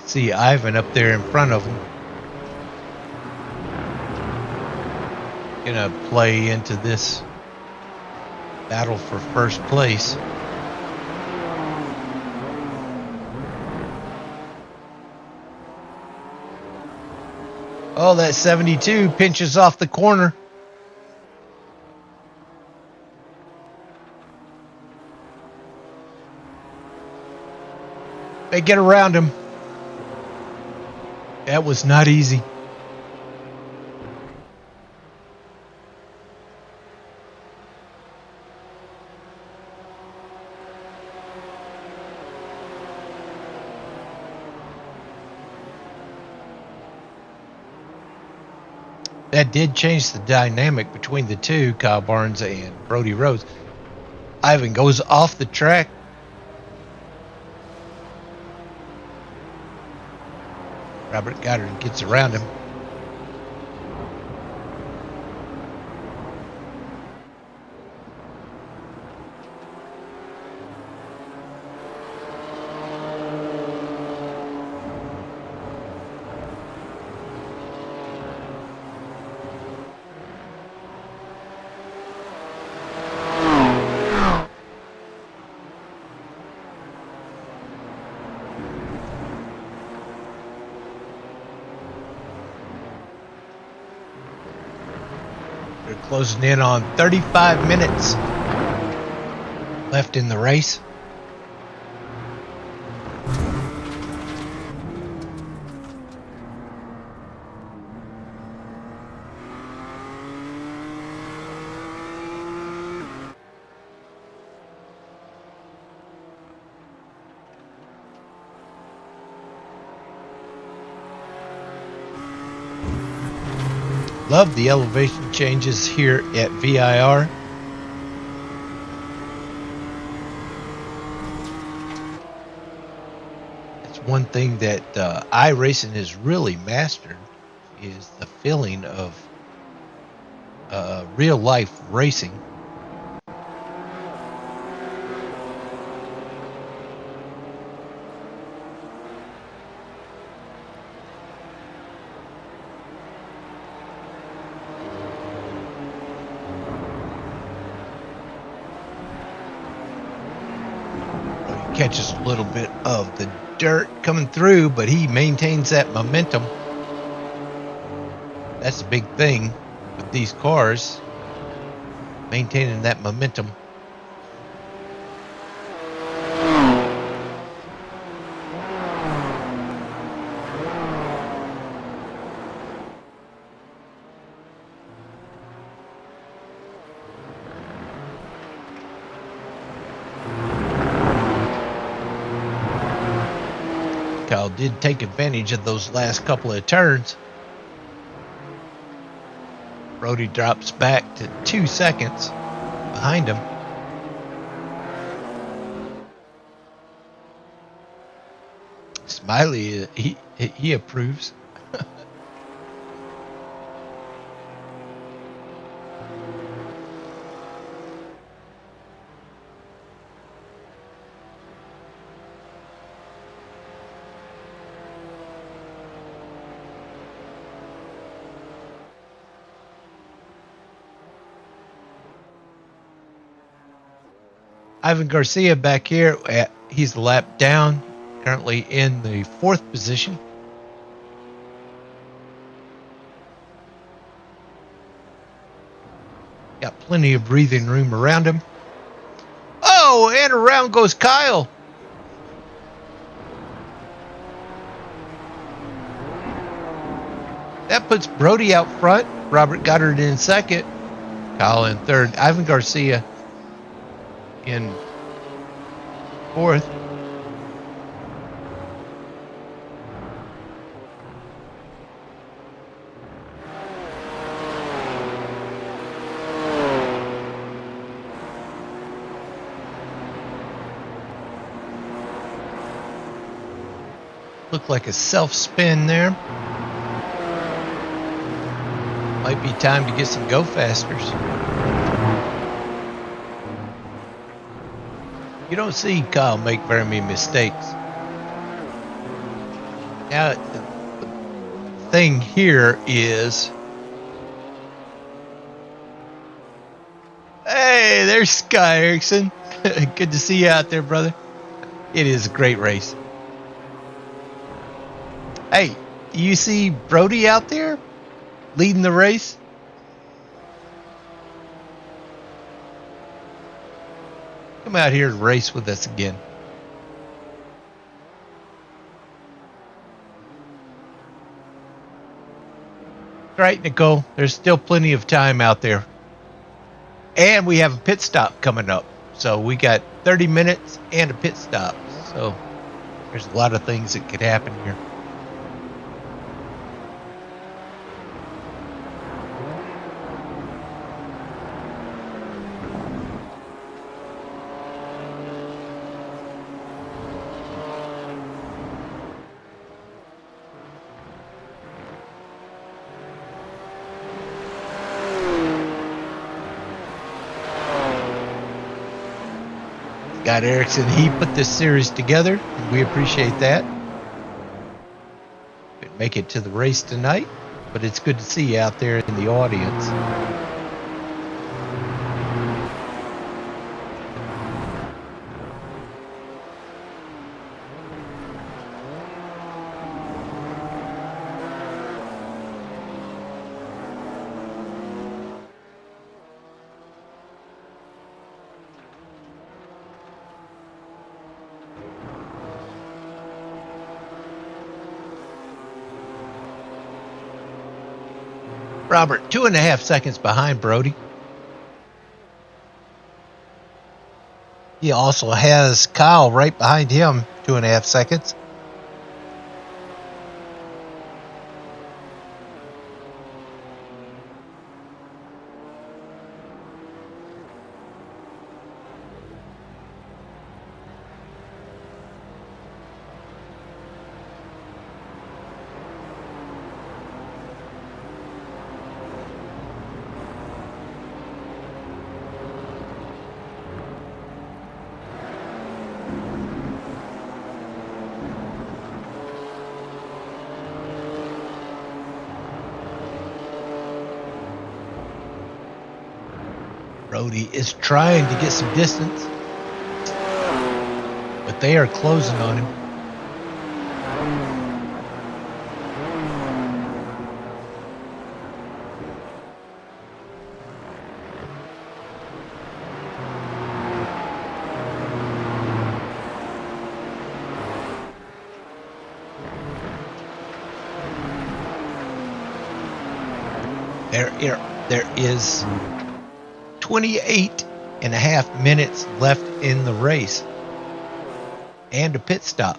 See Ivan up there in front of him. Gonna play into this battle for first place. Oh, that 72 pinches off the corner. They get around him. That was not easy. That did change the dynamic between the two, Kyle Barnes and Brody Rhodes. Ivan goes off the track. Robert Goddard gets around him. They're closing in on 35 minutes left in the race. Love the elevation changes here at VIR. It's one thing that iRacing has really mastered is the feeling of real life racing. Catches a little bit of the dirt coming through, but he maintains that momentum. That's the big thing with these cars, maintaining that momentum. Kyle did take advantage of those last couple of turns. Brody drops back to 2 seconds behind him. Smiley, he approves. Ivan Garcia back here, he's a lap down, currently in the 4th position. Got plenty of breathing room around him. Oh, and around goes Kyle. That puts Brody out front. Robert Goddard in 2nd. Kyle in 3rd. Ivan Garcia in 4th. Looked like a self-spin there. Might be time to get some go-fasters. You don't see Kyle make very many mistakes. Now, the thing here is... Hey, there's Sky Erickson. Good to see you out there, brother. It is a great race. Hey, you see Brody out there leading the race? Come out here and race with us again. Right, Nicole, there's still plenty of time out there. And we have a pit stop coming up. So we got 30 minutes and a pit stop. So there's a lot of things that could happen here. Scott Erickson, he put this series together. And we appreciate that. Couldn't make it to the race tonight, but it's good to see you out there in the audience. Robert, 2.5 seconds behind Brody. He also has Kyle right behind him, 2.5 seconds. Brody is trying to get some distance, but they are closing on him. There is 28.5 minutes left in the race and a pit stop.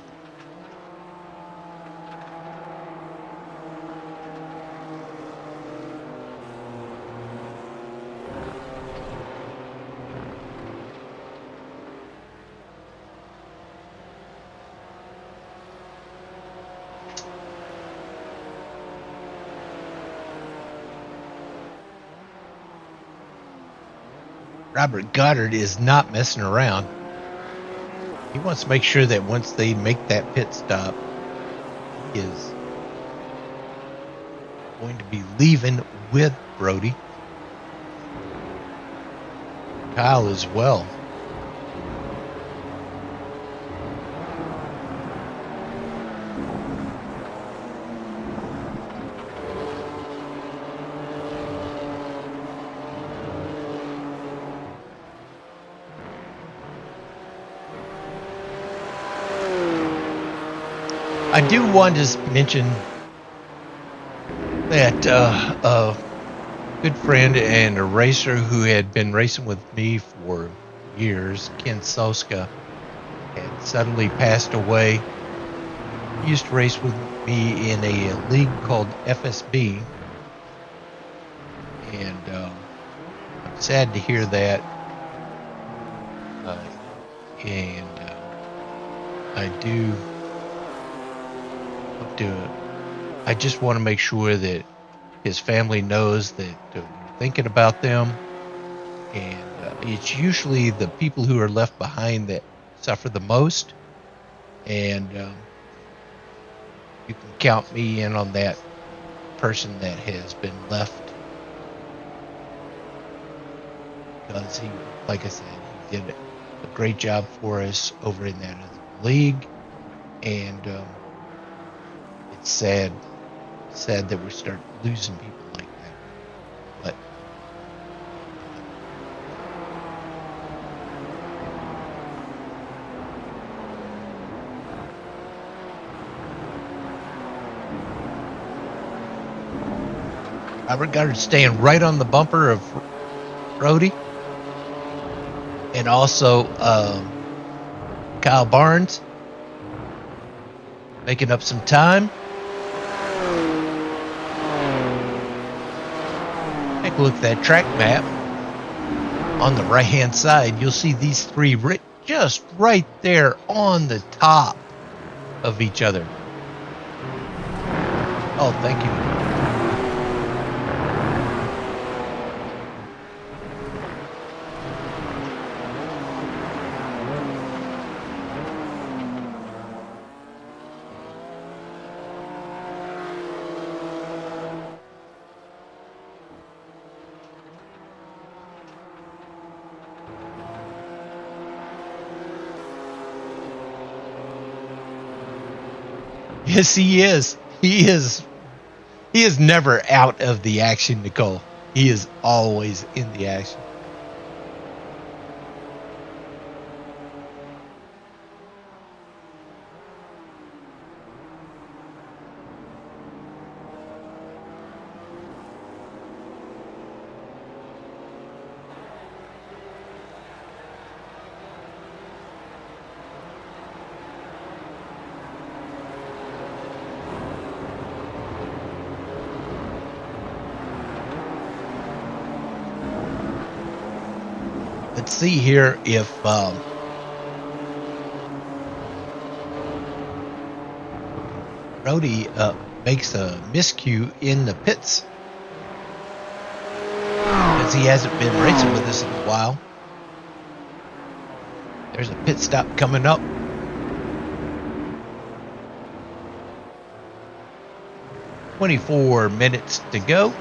Robert Goddard is not messing around. He wants to make sure that once they make that pit stop, he is going to be leaving with Brody. Kyle as well. I do want to mention that a good friend and a racer who had been racing with me for years, Ken Soska, had suddenly passed away. He used to race with me in a league called FSB, and I'm sad to hear that. I just want to make sure that his family knows that we're thinking about them, and it's usually the people who are left behind that suffer the most, and you can count me in on that person that has been left, because he, like I said, he did a great job for us over in that league, and it's sad that we start losing people like that. But Robert Goddard staying right on the bumper of Brody, and also Kyle Barnes making up some time. Take a look at that track map. On the right hand side, you'll see these three just right there on the top of each other. Oh, thank you. Yes, he is. He is never out of the action, Nicole. He is always in the action. Let's see here if Brody makes a miscue in the pits, because he hasn't been racing with us in a while. There's a pit stop coming up. $24 minutes to go.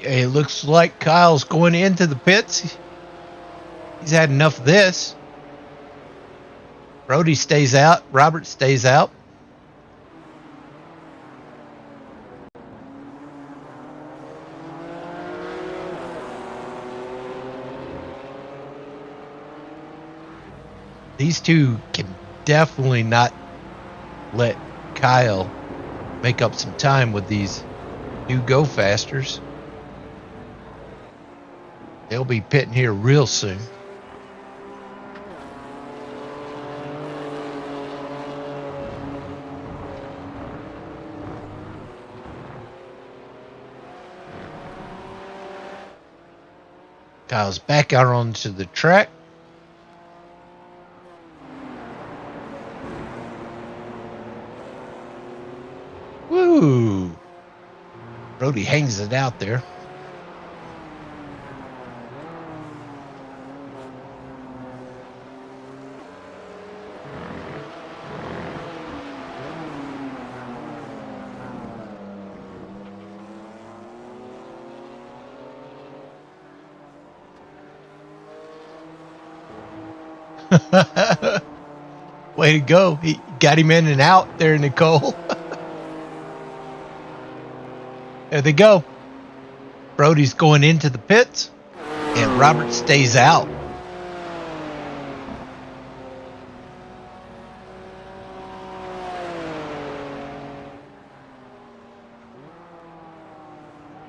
It looks like Kyle's going into the pits. He's had enough of this. Brody stays out. Robert stays out. These two can definitely not let Kyle make up some time with these new go fasters. They'll be pitting here real soon. Kyle's back out onto the track. Woo! Brody hangs it out there. Way to go. He got him in and out there, Nicole. There they go. Brody's going into the pits, and Robert stays out.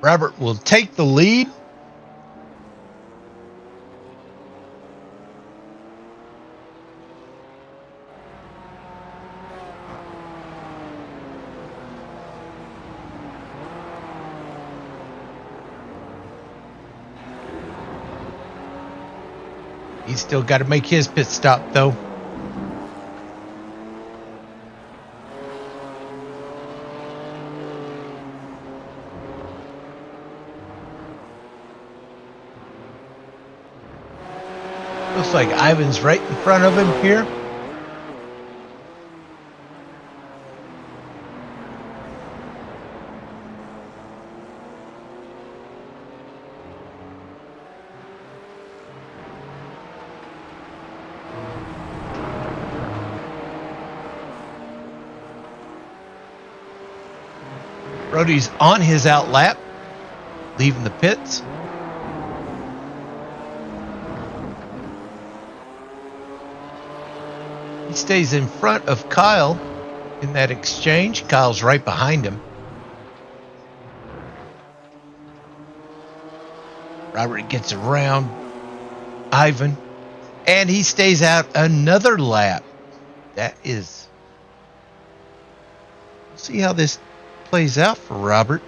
Robert will take the lead. He's still got to make his pit stop, though. Looks like Ivan's right in front of him here. Brody's on his out lap, leaving the pits. He stays in front of Kyle in that exchange. Kyle's right behind him. Robert gets around Ivan, and he stays out another lap. That is... We'll see how this plays out for Robert.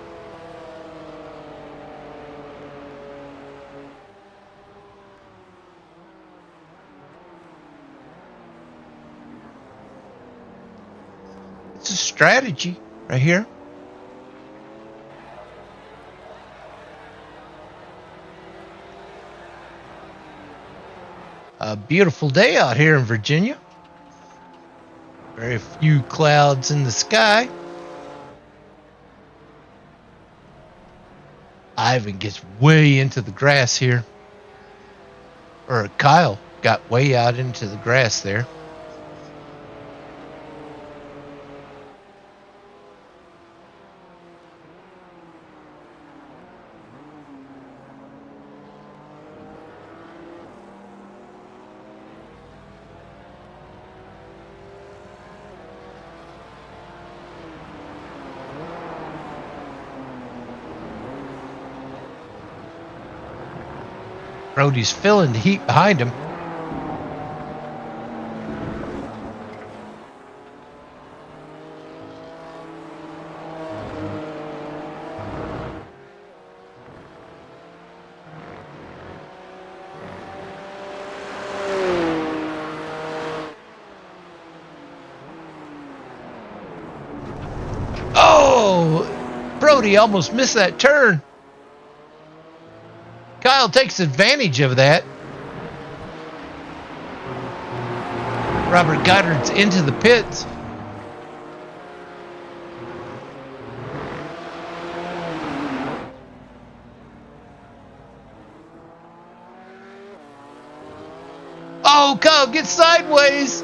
It's a strategy right here. A beautiful day out here in Virginia. Very few clouds in the sky. Ivan gets way into the grass here. Or Kyle got way out into the grass there. Brody's feeling the heat behind him. Oh, Brody almost missed that turn. Kyle takes advantage of that. Robert Goddard's into the pits. Oh, Kyle gets sideways.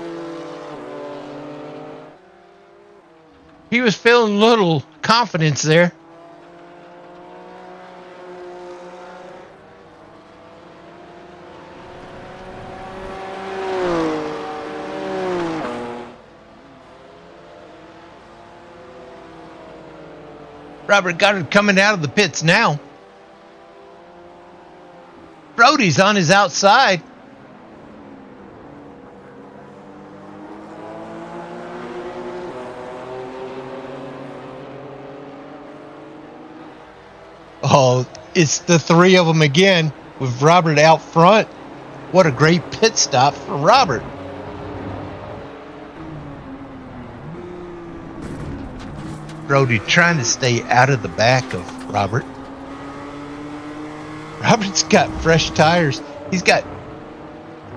He was feeling a little confidence there. Robert Goddard coming out of the pits now. Brody's on his outside. Oh, it's the three of them again with Robert out front. What a great pit stop for Robert. Brody trying to stay out of the back of Robert. Robert's got fresh tires. He's got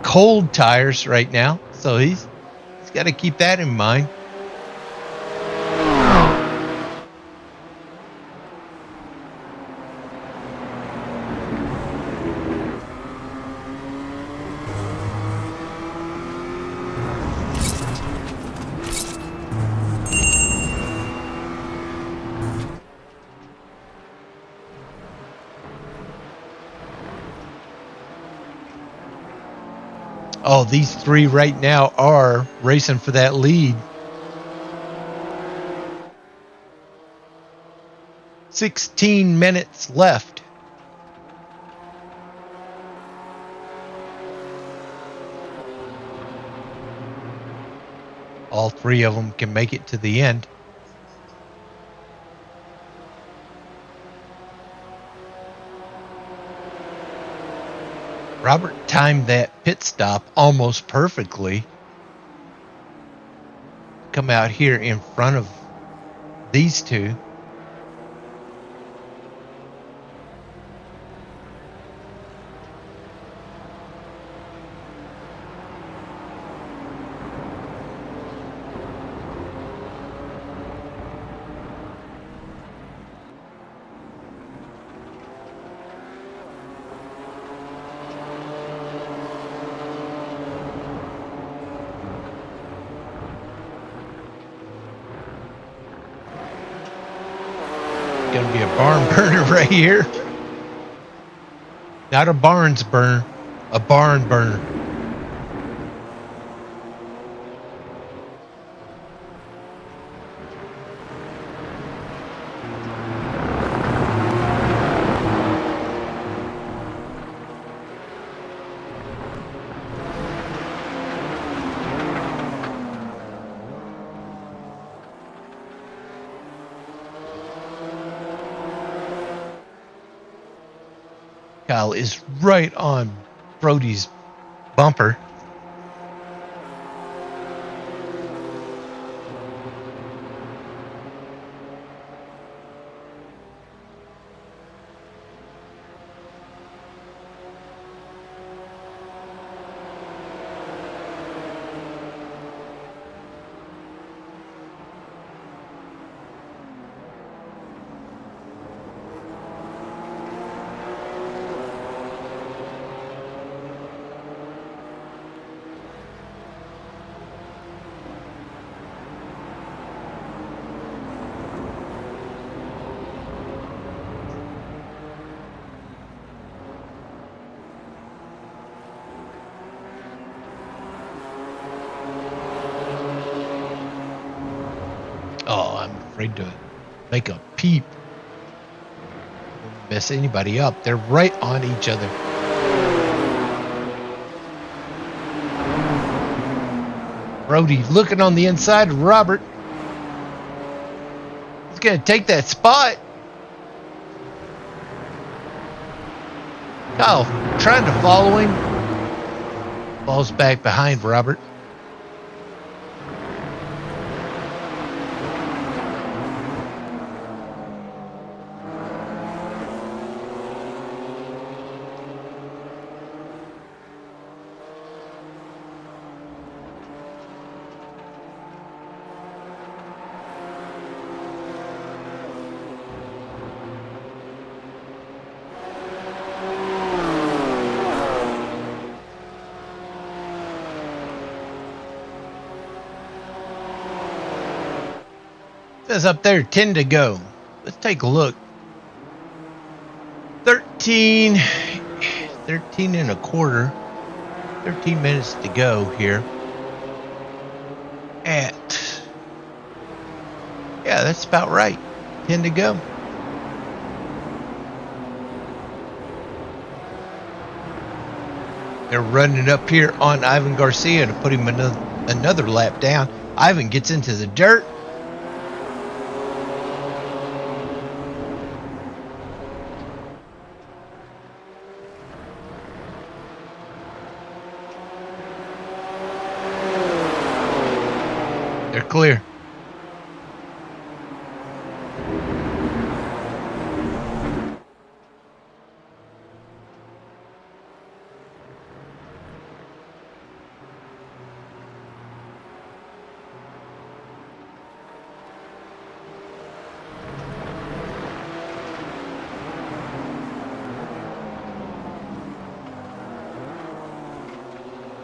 cold tires right now, so he's got to keep that in mind. Oh, these three right now are racing for that lead. 16 minutes left. All three of them can make it to the end. Robert timed that pit stop almost perfectly. Come out here in front of these two. Gonna be a barn burner right here. Not a barns burner, a barn burner. Kyle is right on Brody's bumper. Oh, I'm afraid to make a peep. Don't mess anybody up. They're right on each other. Brody looking on the inside of Robert. He's going to take that spot. Kyle trying to follow him. Falls back behind Robert. Says up there 10 to go. Let's take a look. 13 and a quarter. 13 minutes to go here. Yeah, that's about right. 10 to go. They're running up here on Ivan Garcia to put him another lap down. Ivan gets into the dirt. They're clear.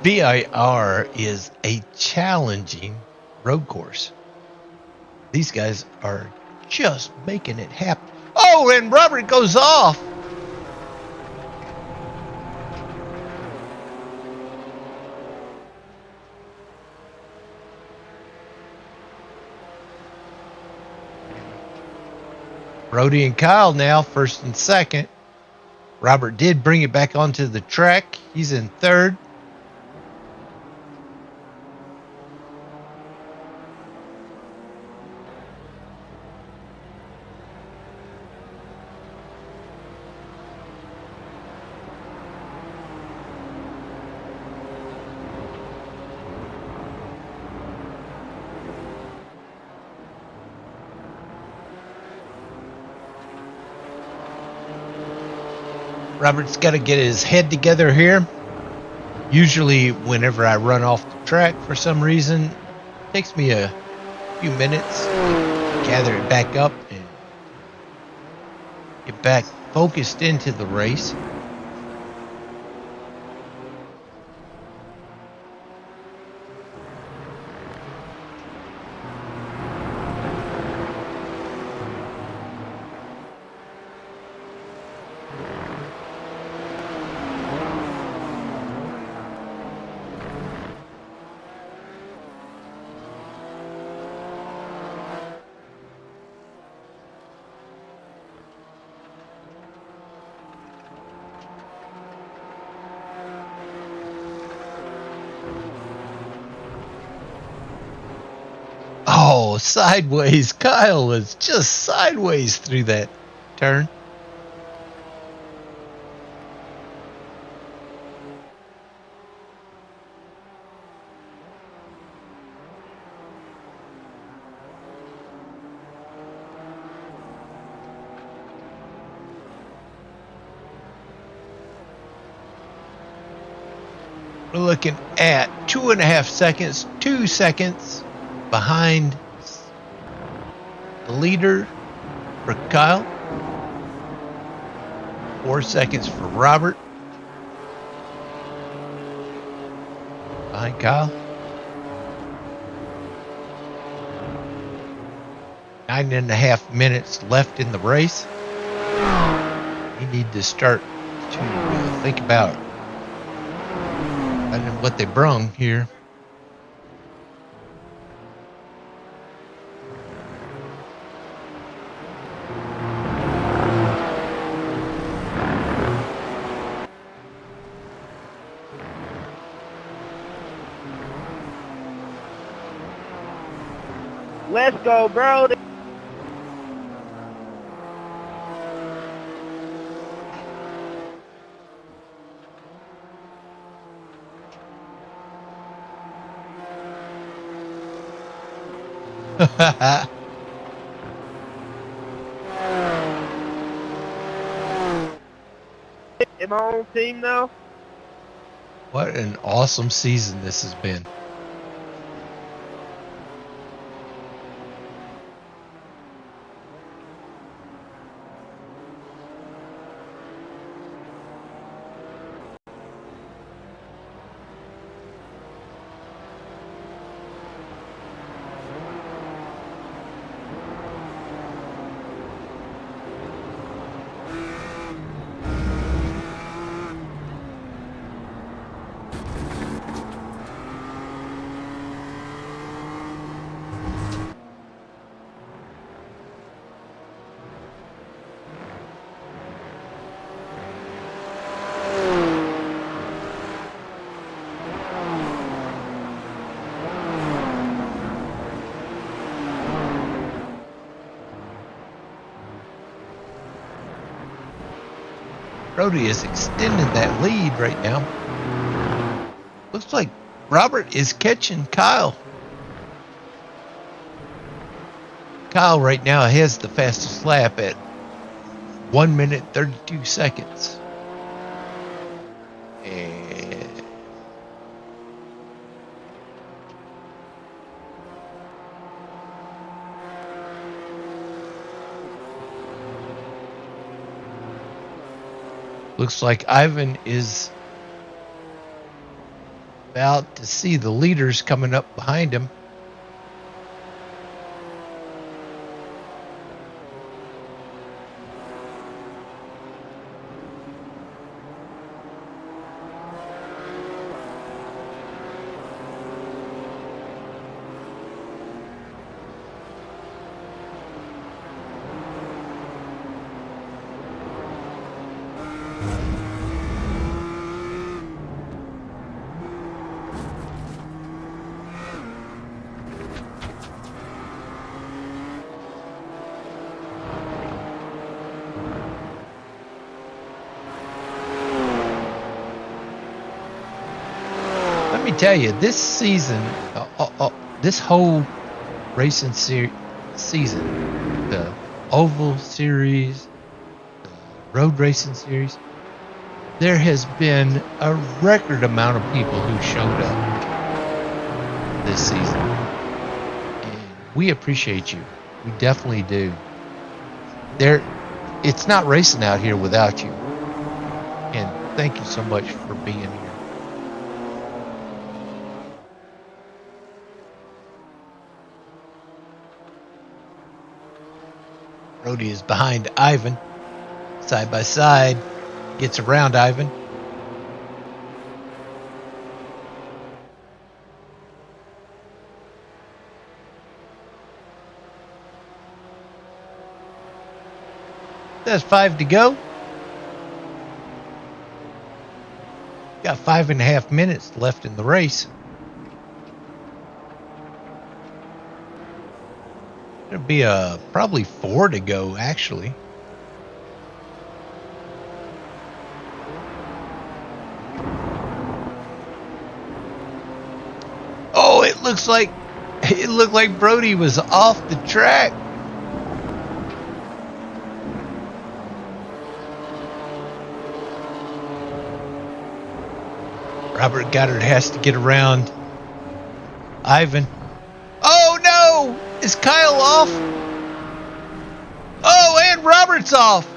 VIR is a challenging road course. These guys are just making it happen. Oh, and Robert goes off. Brody and Kyle now first and second. Robert did bring it back onto the track. He's in third. Robert's got to get his head together here. Usually whenever I run off the track for some reason, it takes me a few minutes to gather it back up and get back focused into the race. Oh, sideways. Kyle was just sideways through that turn. We're looking at 2.5 seconds, 2 seconds behind the leader for Kyle. 4 seconds for Robert. Behind Kyle. 9.5 minutes left in the race. You need to start to think about what they brung here. Let's go, bro. In my own team now. What an awesome season this has been. Brody is extending that lead right now. Looks like Robert is catching Kyle. Kyle right now has the fastest lap at 1 minute 32 seconds. And looks like Ivan is about to see the leaders coming up behind him. Let me tell you, this season, this whole racing season, the Oval Series, the Road Racing Series, there has been a record amount of people who showed up this season. And we appreciate you. We definitely do. It's not racing out here without you. And thank you so much for being here. Brody is behind Ivan, side by side, gets around Ivan. That's 5 to go. Got 5.5 minutes left in the race. There'll be probably 4 to go, actually. Oh, it looked like Brody was off the track. Robert Goddard has to get around Ivan. Oh no! Is Kyle off? Oh, and Robert's off.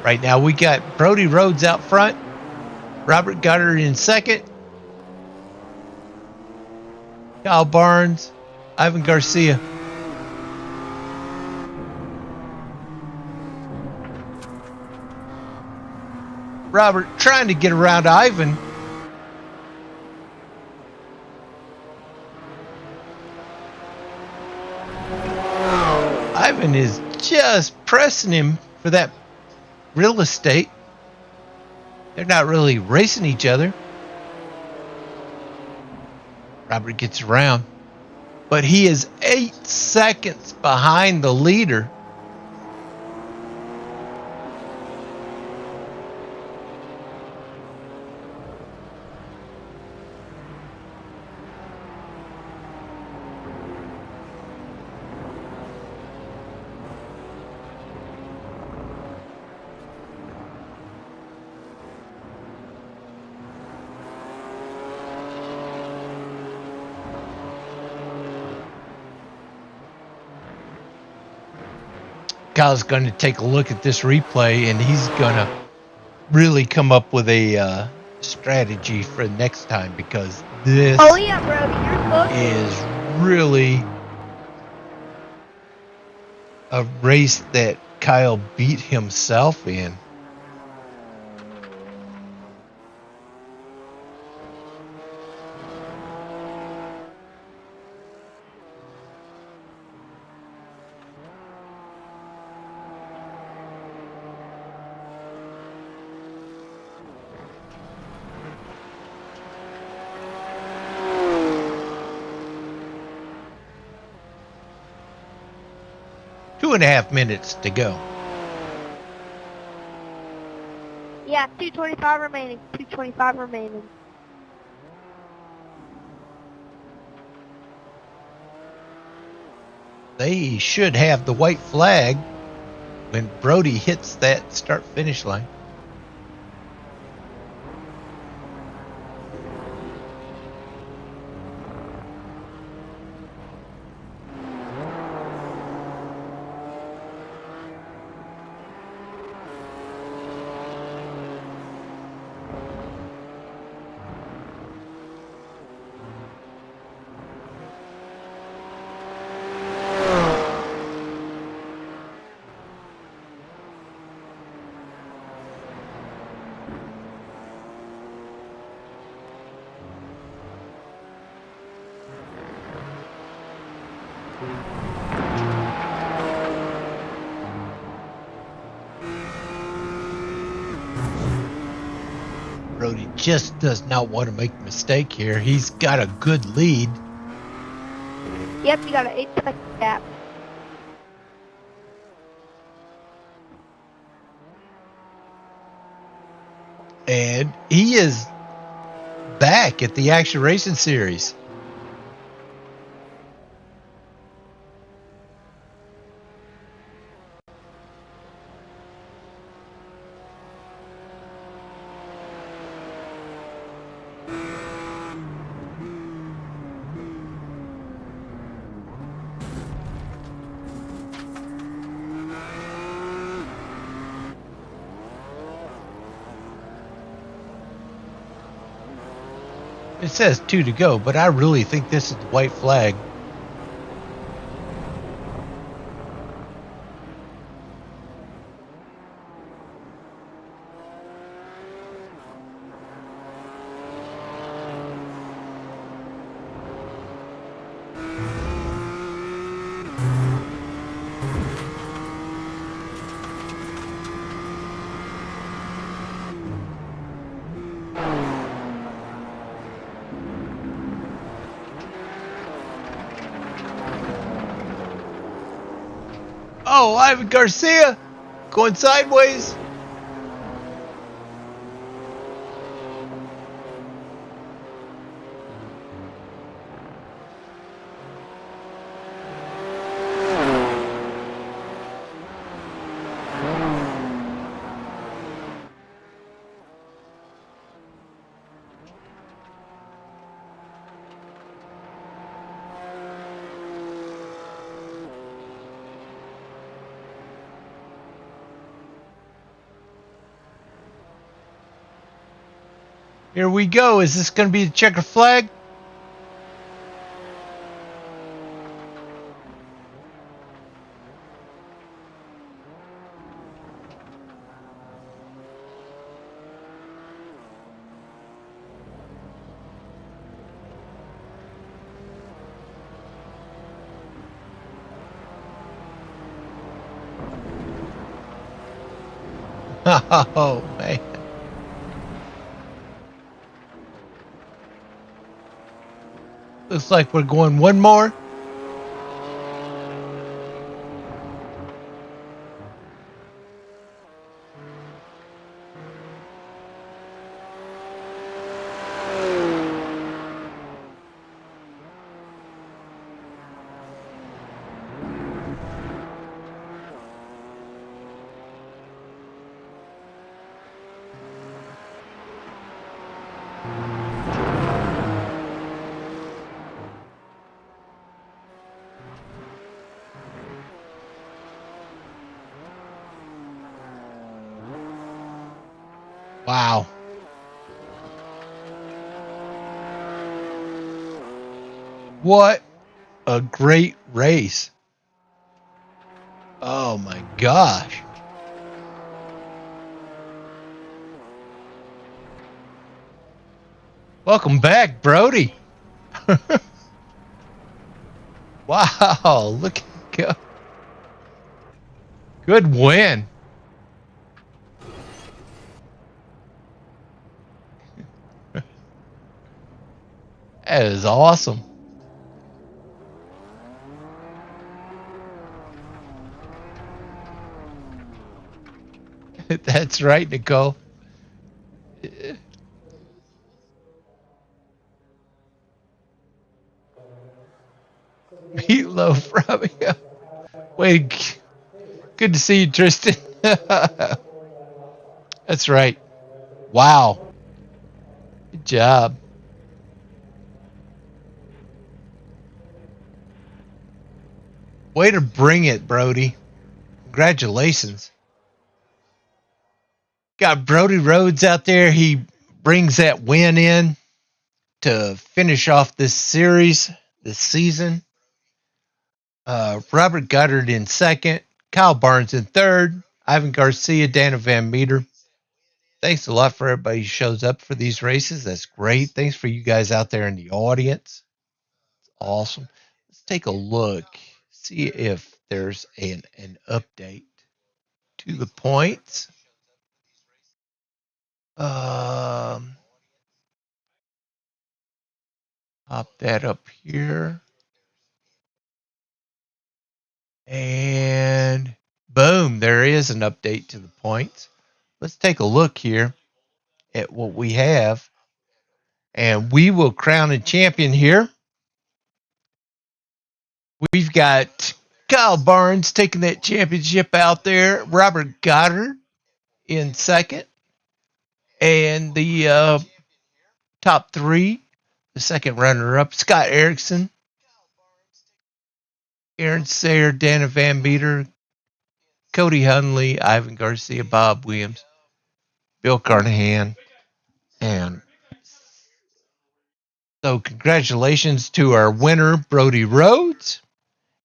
Right now we got Brody Rhodes out front, Robert Goddard in second, Kyle Barnes, Ivan Garcia. Robert trying to get around Ivan. Ivan is just pressing him for that real estate. They're not really racing each other. Robert gets around, but he is 8 seconds behind the leader. Kyle's going to take a look at this replay, and he's going to really come up with a strategy for next time, because this Brody, you're is really a race that Kyle beat himself in. 2.5 minutes to go. Yeah, 225 remaining. 225 remaining. They should have the white flag when Brody hits that start-finish line. Brody just does not want to make a mistake here. He's got a good lead. Yep, you got an 8-second gap. And he is back at the Action Racing Series. It says 2 to go, but I really think this is the white flag. Oh, Ivan Garcia going sideways. Here we go. Is this going to be the checker flag? Oh, man. Looks like we're going one more. Wow. What a great race. Oh my gosh. Welcome back, Brody. Wow, look at go. Good win. That is awesome. That's right, Nicole. Meatloaf, Robbie. Wait, good to see you, Tristan. That's right. Wow. Good job. Way to bring it, Brody. Congratulations. Got Brody Rhodes out there. He brings that win in to finish off this series, this season. Robert Goddard in second. Kyle Barnes in third. Ivan Garcia, Dana Van Meter. Thanks a lot for everybody who shows up for these races. That's great. Thanks for you guys out there in the audience. Awesome. Let's take a look, see if there's an update to the points. Pop that up here. And boom, there is an update to the points. Let's take a look here at what we have. And we will crown a champion here. We've got Kyle Barnes taking that championship out there. Robert Goddard in second. And the top three, the second runner-up, Scott Erickson, Aaron Sayer, Dana Van Meter, Cody Hunley, Ivan Garcia, Bob Williams, Bill Carnahan. And so congratulations to our winner, Brody Rhodes.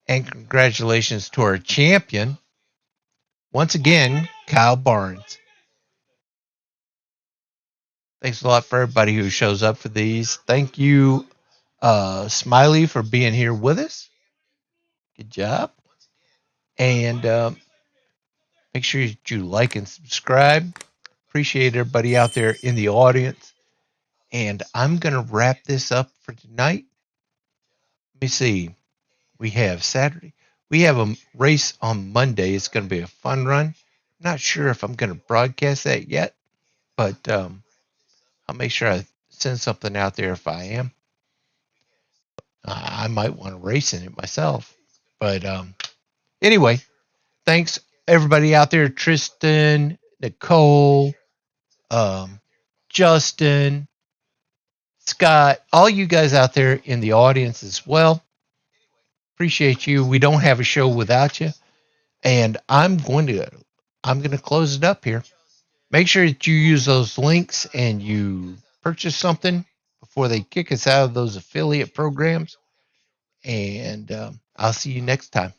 And congratulations to our champion, once again, Kyle Barnes. Thanks a lot for everybody who shows up for these. Thank you, Smiley, for being here with us. Good job. And make sure you like and subscribe. Appreciate everybody out there in the audience. And I'm going to wrap this up for tonight. Let me see. We have Saturday. We have a race on Monday. It's going to be a fun run. Not sure if I'm going to broadcast that yet, but I'll make sure I send something out there if I am. I might want to race in it myself. But anyway, thanks everybody out there. Tristan, Nicole, Justin, Scott, all you guys out there in the audience as well. Appreciate you. We don't have a show without you. And I'm going to close it up here. Make sure that you use those links and you purchase something before they kick us out of those affiliate programs. And I'll see you next time.